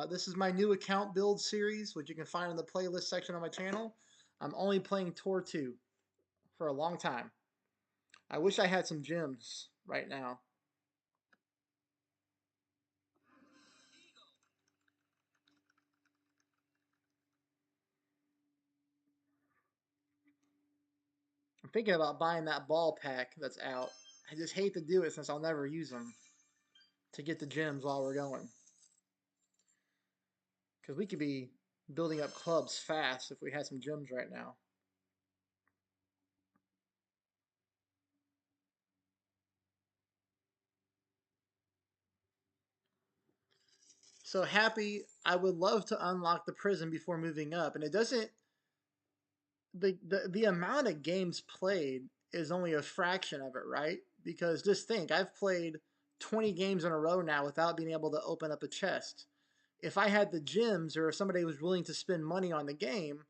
This is my new account build series, which you can find in the playlist section on my channel. I'm only playing Tour 2 for a long time. I wish I had some gems right now. I'm thinking about buying that ball pack that's out. I just hate to do it since I'll never use them to get the gems while we're going. Because we could be building up clubs fast if we had some gems right now. So happy, I would love to unlock the prison before moving up. And it doesn't, the amount of games played is only a fraction of it, right? Because just think, I've played 20 games in a row now without being able to open up a chest. If I had the gems or if somebody was willing to spend money on the game,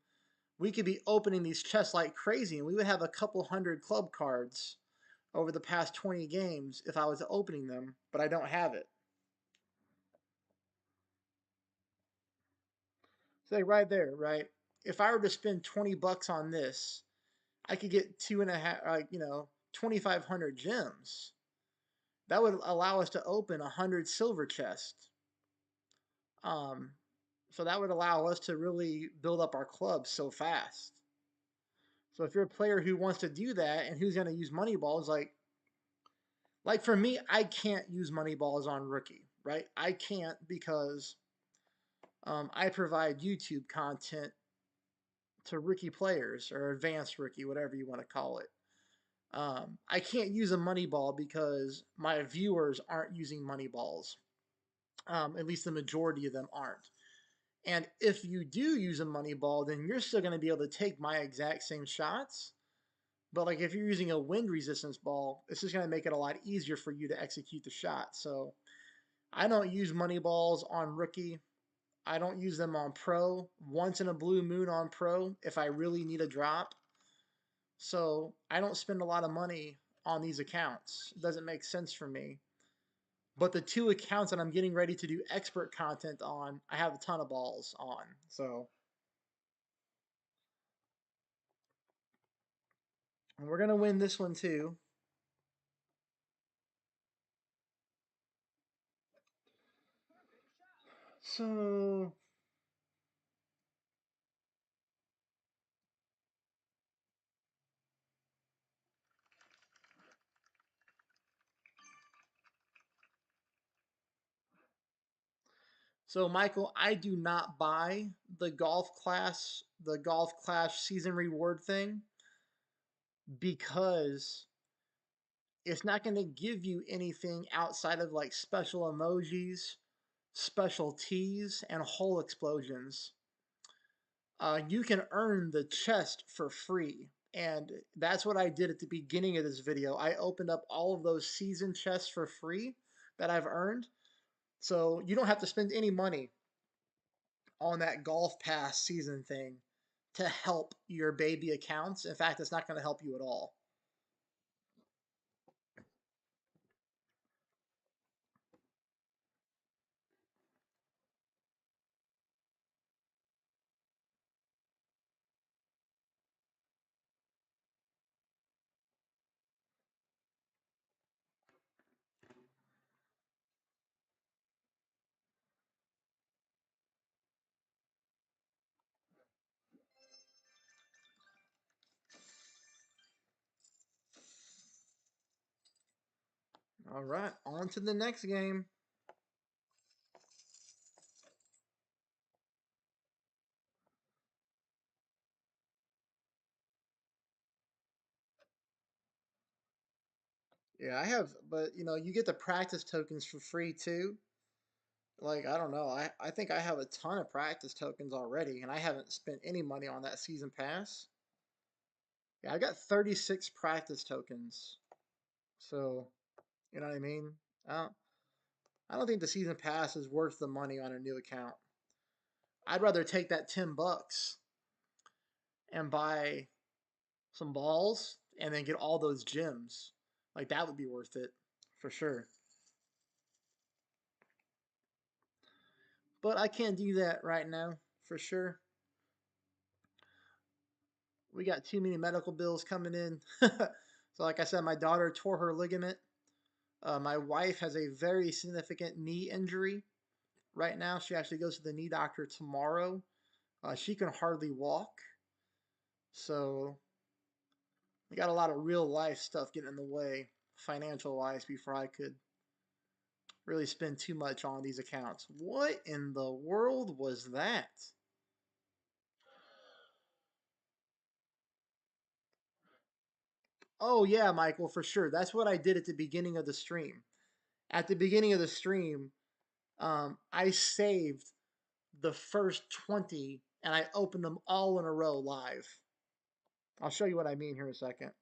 we could be opening these chests like crazy and we would have a couple hundred club cards over the past 20 games if I was opening them, but I don't have it. So like right there, right? If I were to spend 20 bucks on this, I could get two and a half, 2,500 gems. That would allow us to open 100 silver chests. Um, so that would allow us to really build up our club so fast. So if you're a player who wants to do that and who's going to use money balls, like for me, I can't use money balls on rookie, right? I can't because I provide YouTube content to rookie players or advanced rookie, whatever you want to call it. I can't use a money ball because my viewers aren't using money balls. At least the majority of them aren't. And if you do use a money ball, then you're still going to be able to take my exact same shots. But like if you're using a wind resistance ball, it's just going to make it a lot easier for you to execute the shot. So I don't use money balls on rookie. I don't use them on pro. Once in a blue moon on pro if I really need a drop. So I don't spend a lot of money on these accounts. It doesn't make sense for me. But the two accounts that I'm getting ready to do expert content on, I have a ton of balls on. So we're going to win this one too. So So Michael, I do not buy the golf clash season reward thing because it's not going to give you anything outside of like special emojis, special teas, and hole explosions. You can earn the chest for free. And that's what I did at the beginning of this video. I opened up all of those season chests for free that I've earned. So you don't have to spend any money on that golf pass season thing to help your baby accounts. In fact, it's not going to help you at all. All right, on to the next game. Yeah, I have, but you get the practice tokens for free too. Like, I don't know. I think I have a ton of practice tokens already, and I haven't spent any money on that season pass. Yeah, I got 36 practice tokens. So, you know what I mean? I don't, I don't think the season pass is worth the money on a new account. I'd rather take that $10 and buy some balls and then get all those gems. Like that would be worth it for sure. But I can't do that right now for sure. We got too many medical bills coming in. So like I said, my daughter tore her ligament. My wife has a very significant knee injury right now. She actually goes to the knee doctor tomorrow. She can hardly walk. So we got a lot of real life stuff getting in the way financial wise before I could really spend too much on these accounts. What in the world was that? Oh yeah, Michael, for sure. That's what I did at the beginning of the stream. At the beginning of the stream, I saved the first 20 and I opened them all in a row live. I'll show you what I mean here in a second.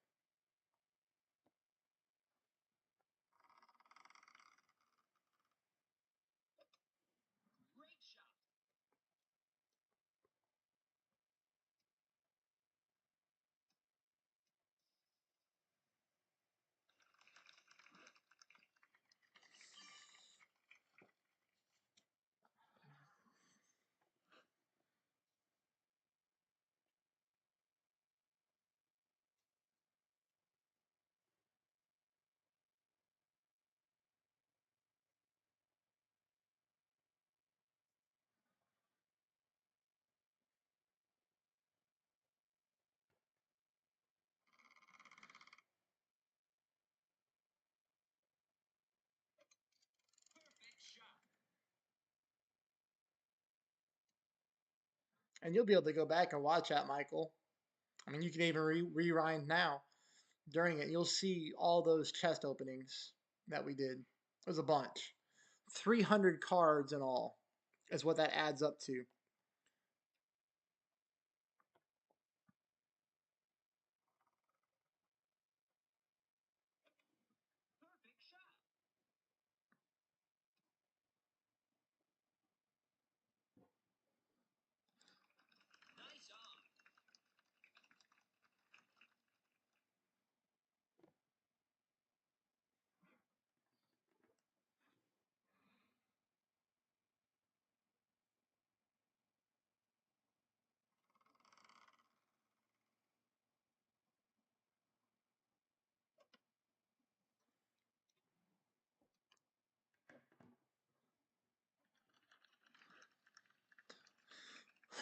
And you'll be able to go back and watch that, Michael. I mean, you can even rewind now during it. You'll see all those chest openings that we did. There's a bunch. 300 cards in all is what that adds up to.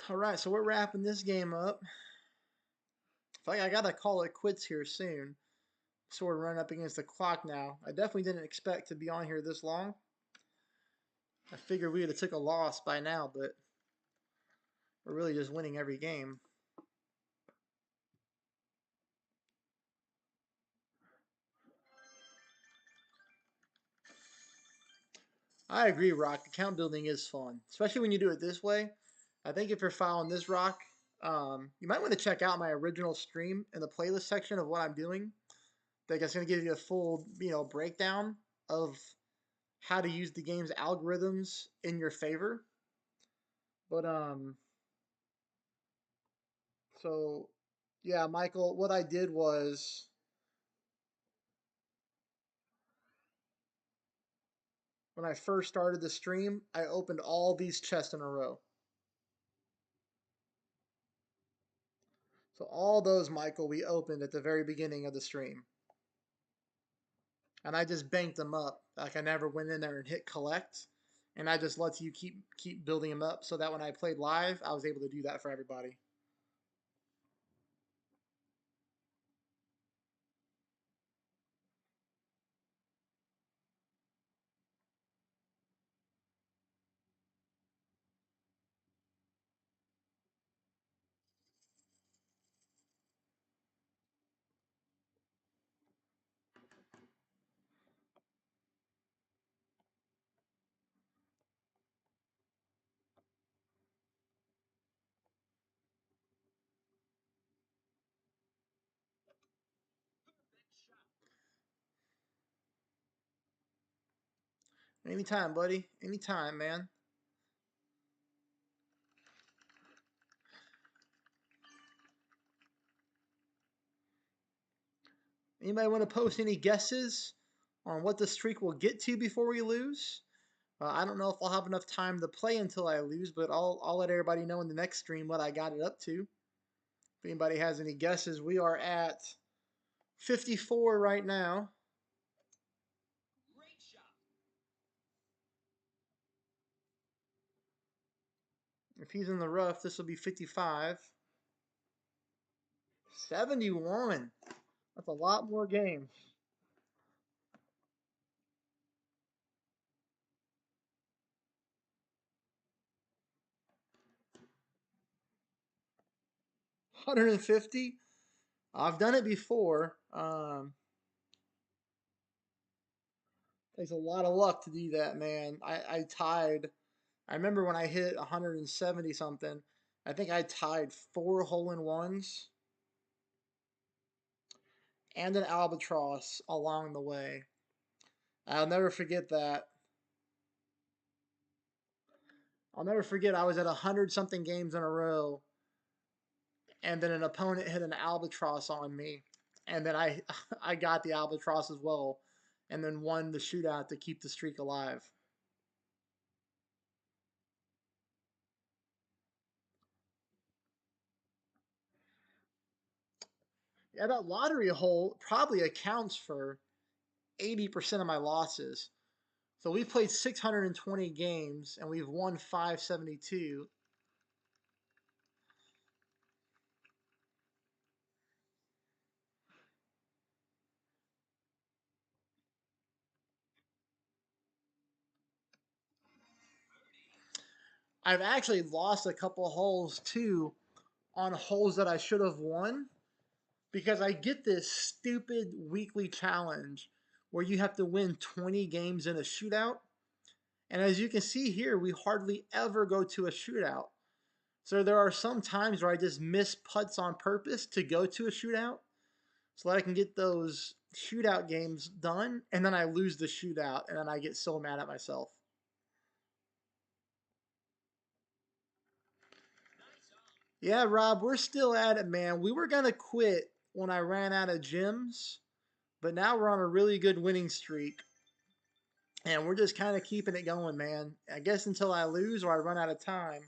All right, so we're wrapping this game up. I gotta call it quits here soon. So we're running up against the clock now. I definitely didn't expect to be on here this long. I figured we would have took a loss by now, but we're really just winning every game. I agree, Rock. Account building is fun, especially when you do it this way. I think if you're following this, Rock, you might want to check out my original stream in the playlist section of what I'm doing. I think it's going to give you a full, breakdown of how to use the game's algorithms in your favor. But so yeah, Michael, what I did was when I first started the stream, I opened all these chests in a row. So all those, Michael, we opened at the very beginning of the stream. And I just banked them up. Like I never went in there and hit collect. And I just let you keep building them up so that when I played live, I was able to do that for everybody. Anytime, buddy. Anytime, man. Anybody want to post any guesses on what the streak will get to before we lose? I don't know if I'll have enough time to play until I lose, but I'll let everybody know in the next stream what I got it up to. If anybody has any guesses, we are at 54 right now. If he's in the rough, this will be 55. 71. That's a lot more games. $150. I've done it before. Takes a lot of luck to do that, man. I tied. I remember when I hit 170 something. I think I tied 4 hole-in-ones and an albatross along the way. I'll never forget that. I'll never forget I was at 100 something games in a row, and then an opponent hit an albatross on me, and then I I got the albatross as well, and then won the shootout to keep the streak alive. Yeah, that lottery hole probably accounts for 80% of my losses. So we've played 620 games and we've won 572. I've actually lost a couple holes too on holes that I should have won because I get this stupid weekly challenge where you have to win 20 games in a shootout. And as you can see here, we hardly ever go to a shootout. So there are some times where I just miss putts on purpose to go to a shootout so that I can get those shootout games done, and then I lose the shootout, and then I get so mad at myself. Yeah, Rob, we're still at it, man. We were gonna quit when I ran out of gyms, but now we're on a really good winning streak, and we're just kind of keeping it going, man. I guess until I lose or I run out of time.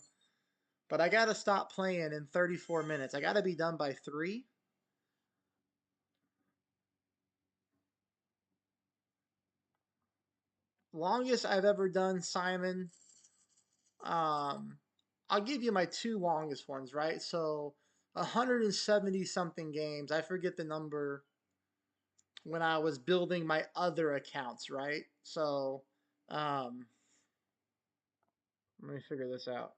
But I gotta stop playing in 34 minutes. I gotta be done by 3. Longest I've ever done, Simon. Um, I'll give you my 2 longest ones, right? So 170 something games. I forget the number when I was building my other accounts, right? So um, let me figure this out.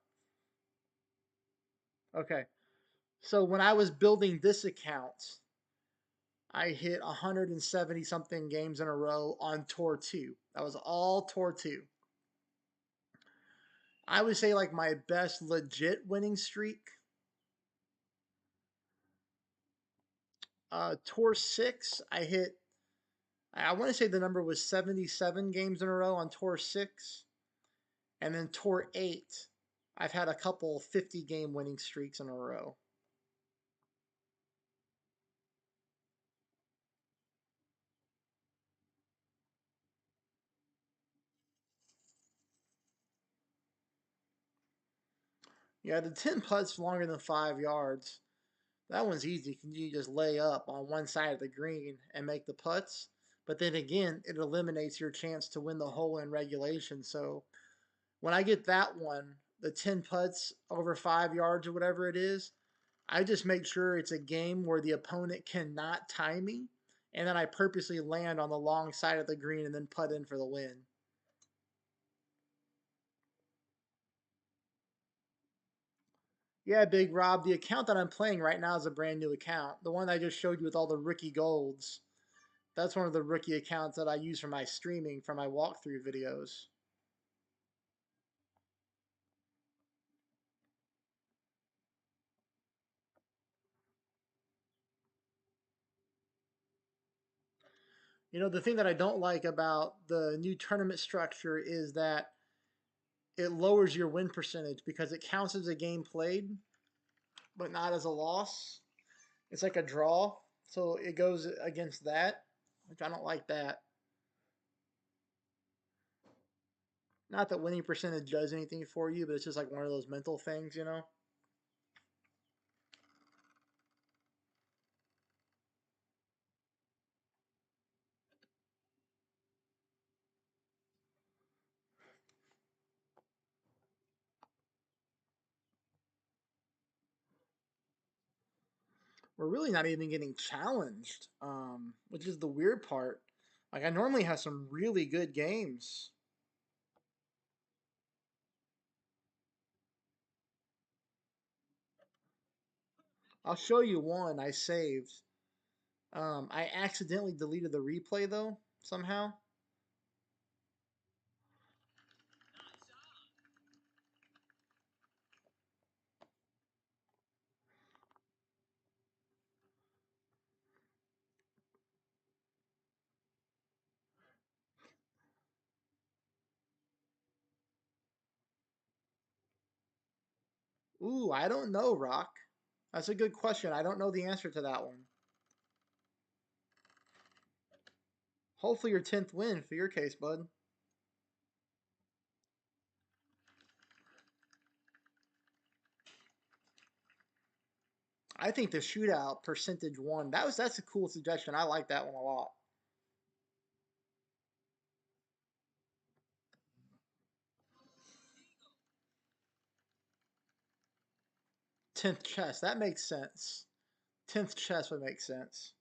Okay. So when I was building this account, I hit 170 something games in a row on Tour 2. That was all Tour 2. I would say like my best legit winning streak. Tour 6, I hit, I want to say the number was 77 games in a row on Tour 6. And then Tour 8, I've had a couple 50 game winning streaks in a row. Yeah, the 10 putts longer than 5 yards. That one's easy. You just lay up on one side of the green and make the putts. But then again, it eliminates your chance to win the hole in regulation. So when I get that one, the 10 putts over 5 yards or whatever it is, I just make sure it's a game where the opponent cannot tie me. And then I purposely land on the long side of the green and then putt in for the win. Yeah, Big Rob, the account that I'm playing right now is a brand new account. The one I just showed you with all the rookie golds. That's one of the rookie accounts that I use for my streaming, for my walkthrough videos. You know, the thing that I don't like about the new tournament structure is that it lowers your win percentage because it counts as a game played, but not as a loss. It's like a draw, so it goes against that, which I don't like that. Not that winning percentage does anything for you, but it's just like one of those mental things, you know? We're really not even getting challenged, which is the weird part. Like, I normally have some really good games. I'll show you one I saved. I accidentally deleted the replay, though, somehow. Ooh, I don't know, Rock. That's a good question. I don't know the answer to that one. Hopefully your 10th win for your case, bud. I think the shootout percentage one, that's a cool suggestion. I like that one a lot. 10th chess, that makes sense. 10th chess would make sense.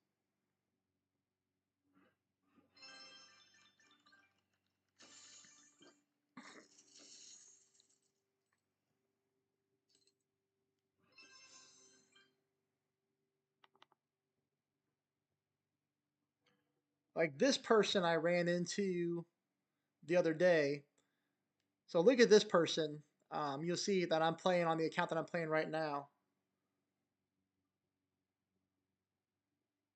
Like this person I ran into the other day. So look at this person. You'll see that I'm playing on the account that I'm playing right now.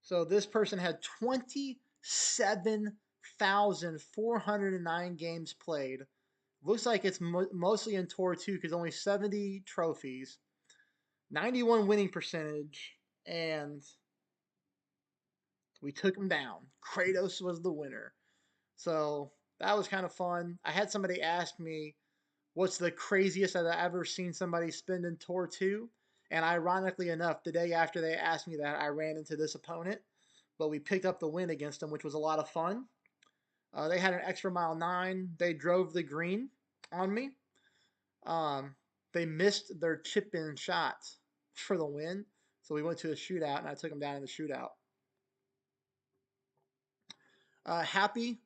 So this person had 27,409 games played. Looks like it's mostly in Tour 2 because only 70 trophies, 91 winning percentage, and we took him down. Kratos was the winner. So that was kind of fun. I had somebody ask me, what's the craziest that I've ever seen somebody spend in Tour 2? And ironically enough, the day after they asked me that, I ran into this opponent, but we picked up the win against them, which was a lot of fun. They had an extra mile 9. They drove the green on me. Um, they missed their chip in shot for the win. So we went to a shootout, and I took them down in the shootout. Happy.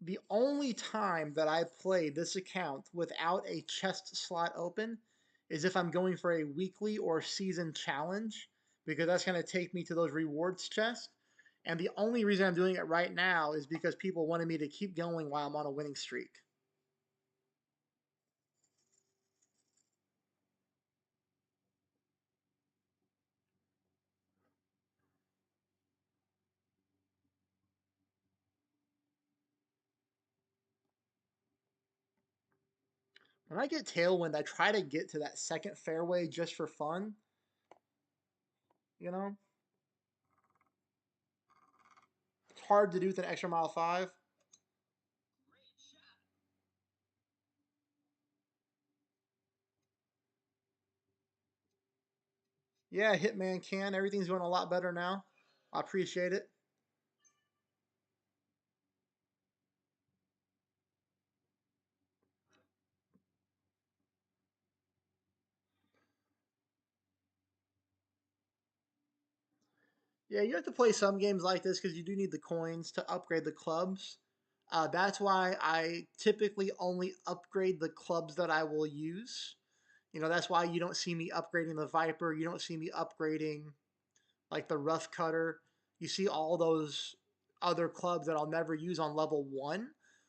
The only time that I play this account without a chest slot open is if I'm going for a weekly or season challenge, because that's going to take me to those rewards chests. And the only reason I'm doing it right now is because people wanted me to keep going while I'm on a winning streak. When I get tailwind, I try to get to that second fairway just for fun. You know, it's hard to do with an extra mile 5. Yeah, Hitman can. Everything's going a lot better now. I appreciate it. Yeah, you have to play some games like this because you do need the coins to upgrade the clubs. That's why I typically only upgrade the clubs that I will use. You know, that's why you don't see me upgrading the Viper. You don't see me upgrading like the Rough Cutter. You see all those other clubs that I'll never use on level 1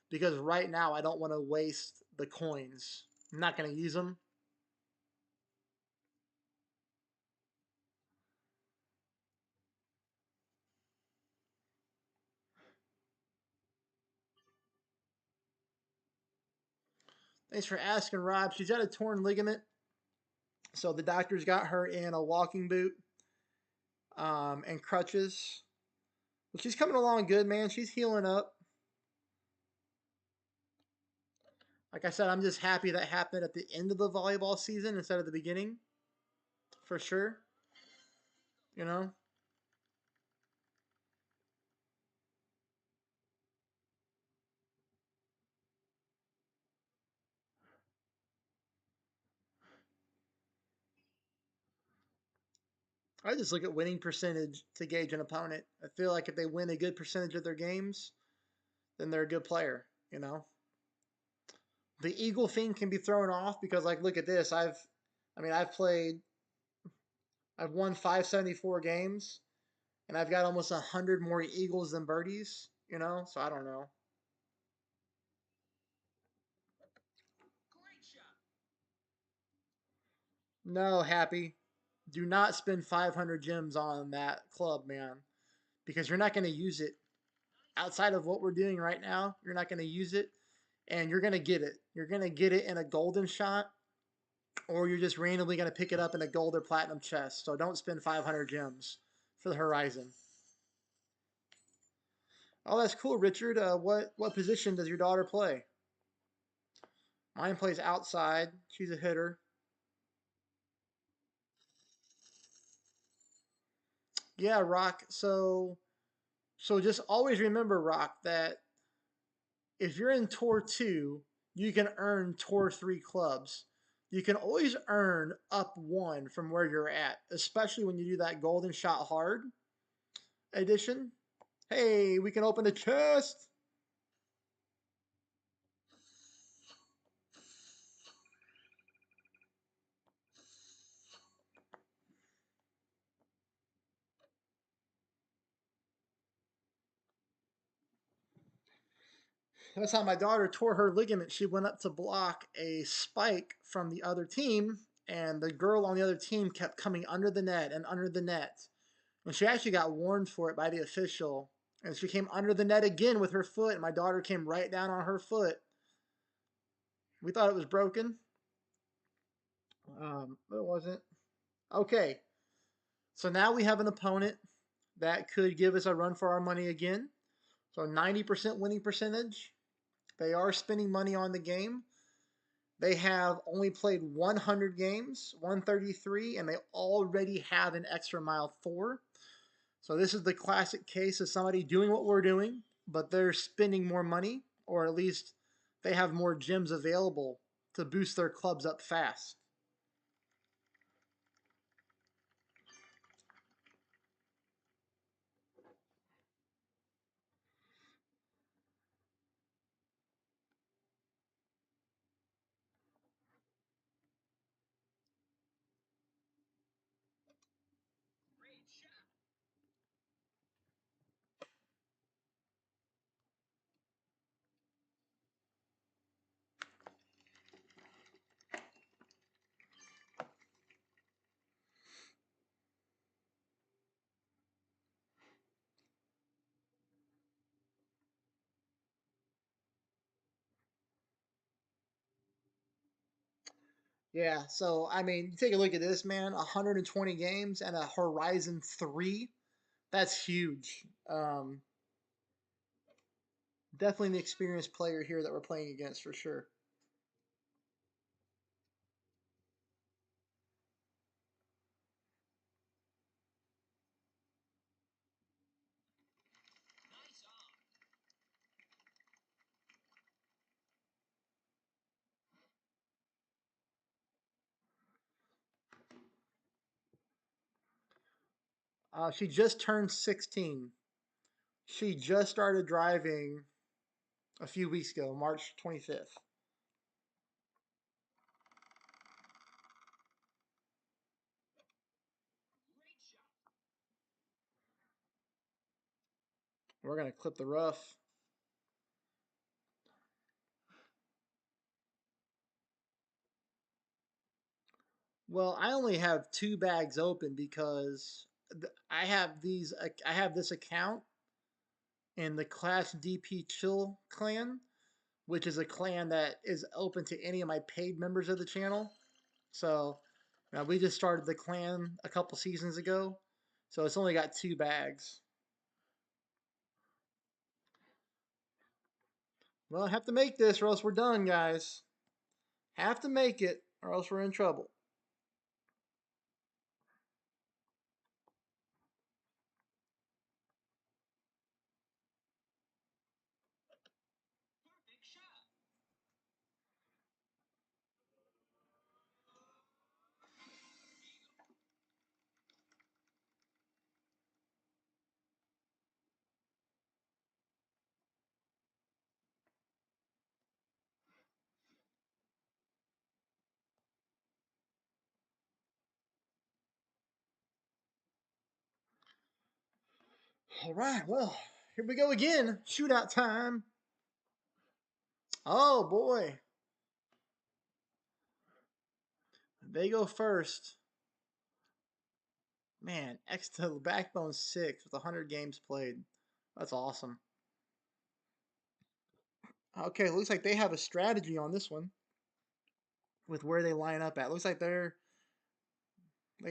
because right now I don't want to waste the coins. I'm not going to use them. Thanks for asking, Rob. She's got a torn ligament, so the doctor's got her in a walking boot and crutches. But she's coming along good, man. She's healing up. Like I said, I'm just happy that happened at the end of the volleyball season instead of the beginning, for sure. You know, I just look at winning percentage to gauge an opponent. I feel like if they win a good percentage of their games, then they're a good player. You know, the eagle thing can be thrown off because, like, look at this. I've played, I've won 574 games, and I've got almost 100 more eagles than birdies. You know, so I don't know. No, Happy. Do not spend 500 gems on that club, man, because you're not going to use it. Outside of what we're doing right now, you're not going to use it, and you're going to get it. You're going to get it in a golden shot, or you're just randomly going to pick it up in a gold or platinum chest. So don't spend 500 gems for the Horizon. Oh, that's cool, Richard. What position does your daughter play? Mine plays outside. She's a hitter. Yeah, Rock. So just always remember, Rock, that if you're in Tour 2, you can earn Tour 3 clubs. You can always earn up 1 from where you're at, especially when you do that Golden Shot Hard edition. Hey, we can open the chest. That's how my daughter tore her ligament. She went up to block a spike from the other team, and the girl on the other team kept coming under the net and under the net. And she actually got warned for it by the official. And she came under the net again with her foot, and my daughter came right down on her foot. We thought it was broken. But it wasn't. Okay, so now we have an opponent that could give us a run for our money again. So 90% winning percentage. They are spending money on the game. They have only played 100 games, 133, and they already have an extra mile 4. So this is the classic case of somebody doing what we're doing, but they're spending more money, or at least they have more gems available to boost their clubs up fast. Yeah, so I mean, you take a look at this, man. 120 games and a Horizon 3. That's huge. Definitely an experienced player here that we're playing against for sure. She just turned 16. She just started driving a few weeks ago, March 25th. We're going to clip the rough. Well, I only have 2 bags open because I have this account in the Clash DP Chill clan, which is a clan that is open to any of my paid members of the channel. So we just started the clan a couple seasons ago, so it's only got 2 bags. Well, I have to make this or else we're done, guys. Have to make it or else we're in trouble. All right, well, here we go again. Shootout time. Oh boy, they go first. Man, X to Backbone 6 with 100 games played. That's awesome. Okay, looks like they have a strategy on this one with where they line up at. Looks like they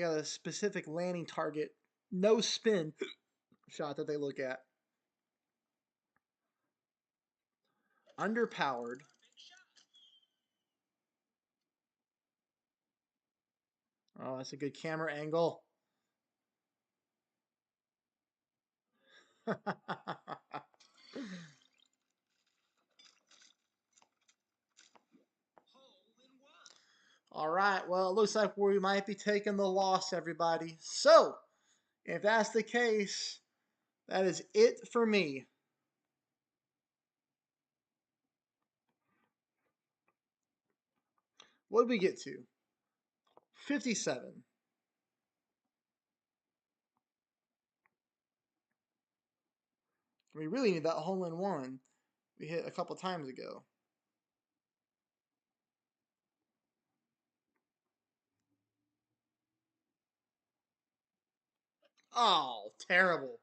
got a specific landing target, no spin shot that they look at. Underpowered. Oh, that's a good camera angle. All right, well, it looks like we might be taking the loss, everybody. So, if that's the case, that is it for me. What did we get to? 57. We really need that hole in one. we hit a couple times ago. Oh, terrible.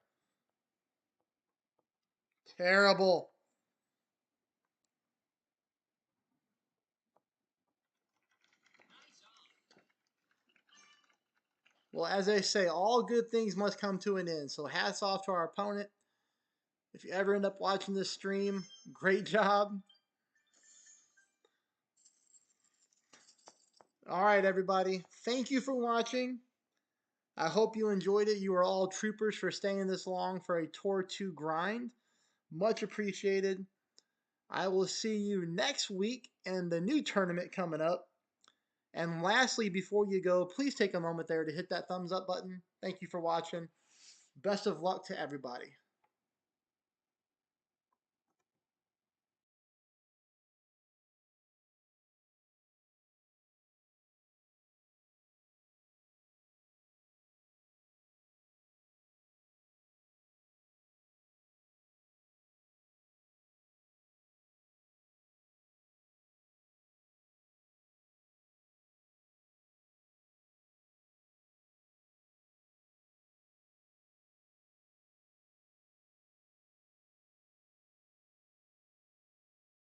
Terrible. Well, as they say, all good things must come to an end. So hats off to our opponent. If you ever end up watching this stream, great job. All right, everybody. Thank you for watching. I hope you enjoyed it. You are all troopers for staying this long for a Tour 2 grind. Much appreciated. I will see you next week in the new tournament coming up. And lastly, before you go, please take a moment there to hit that thumbs up button. Thank you for watching. Best of luck to everybody.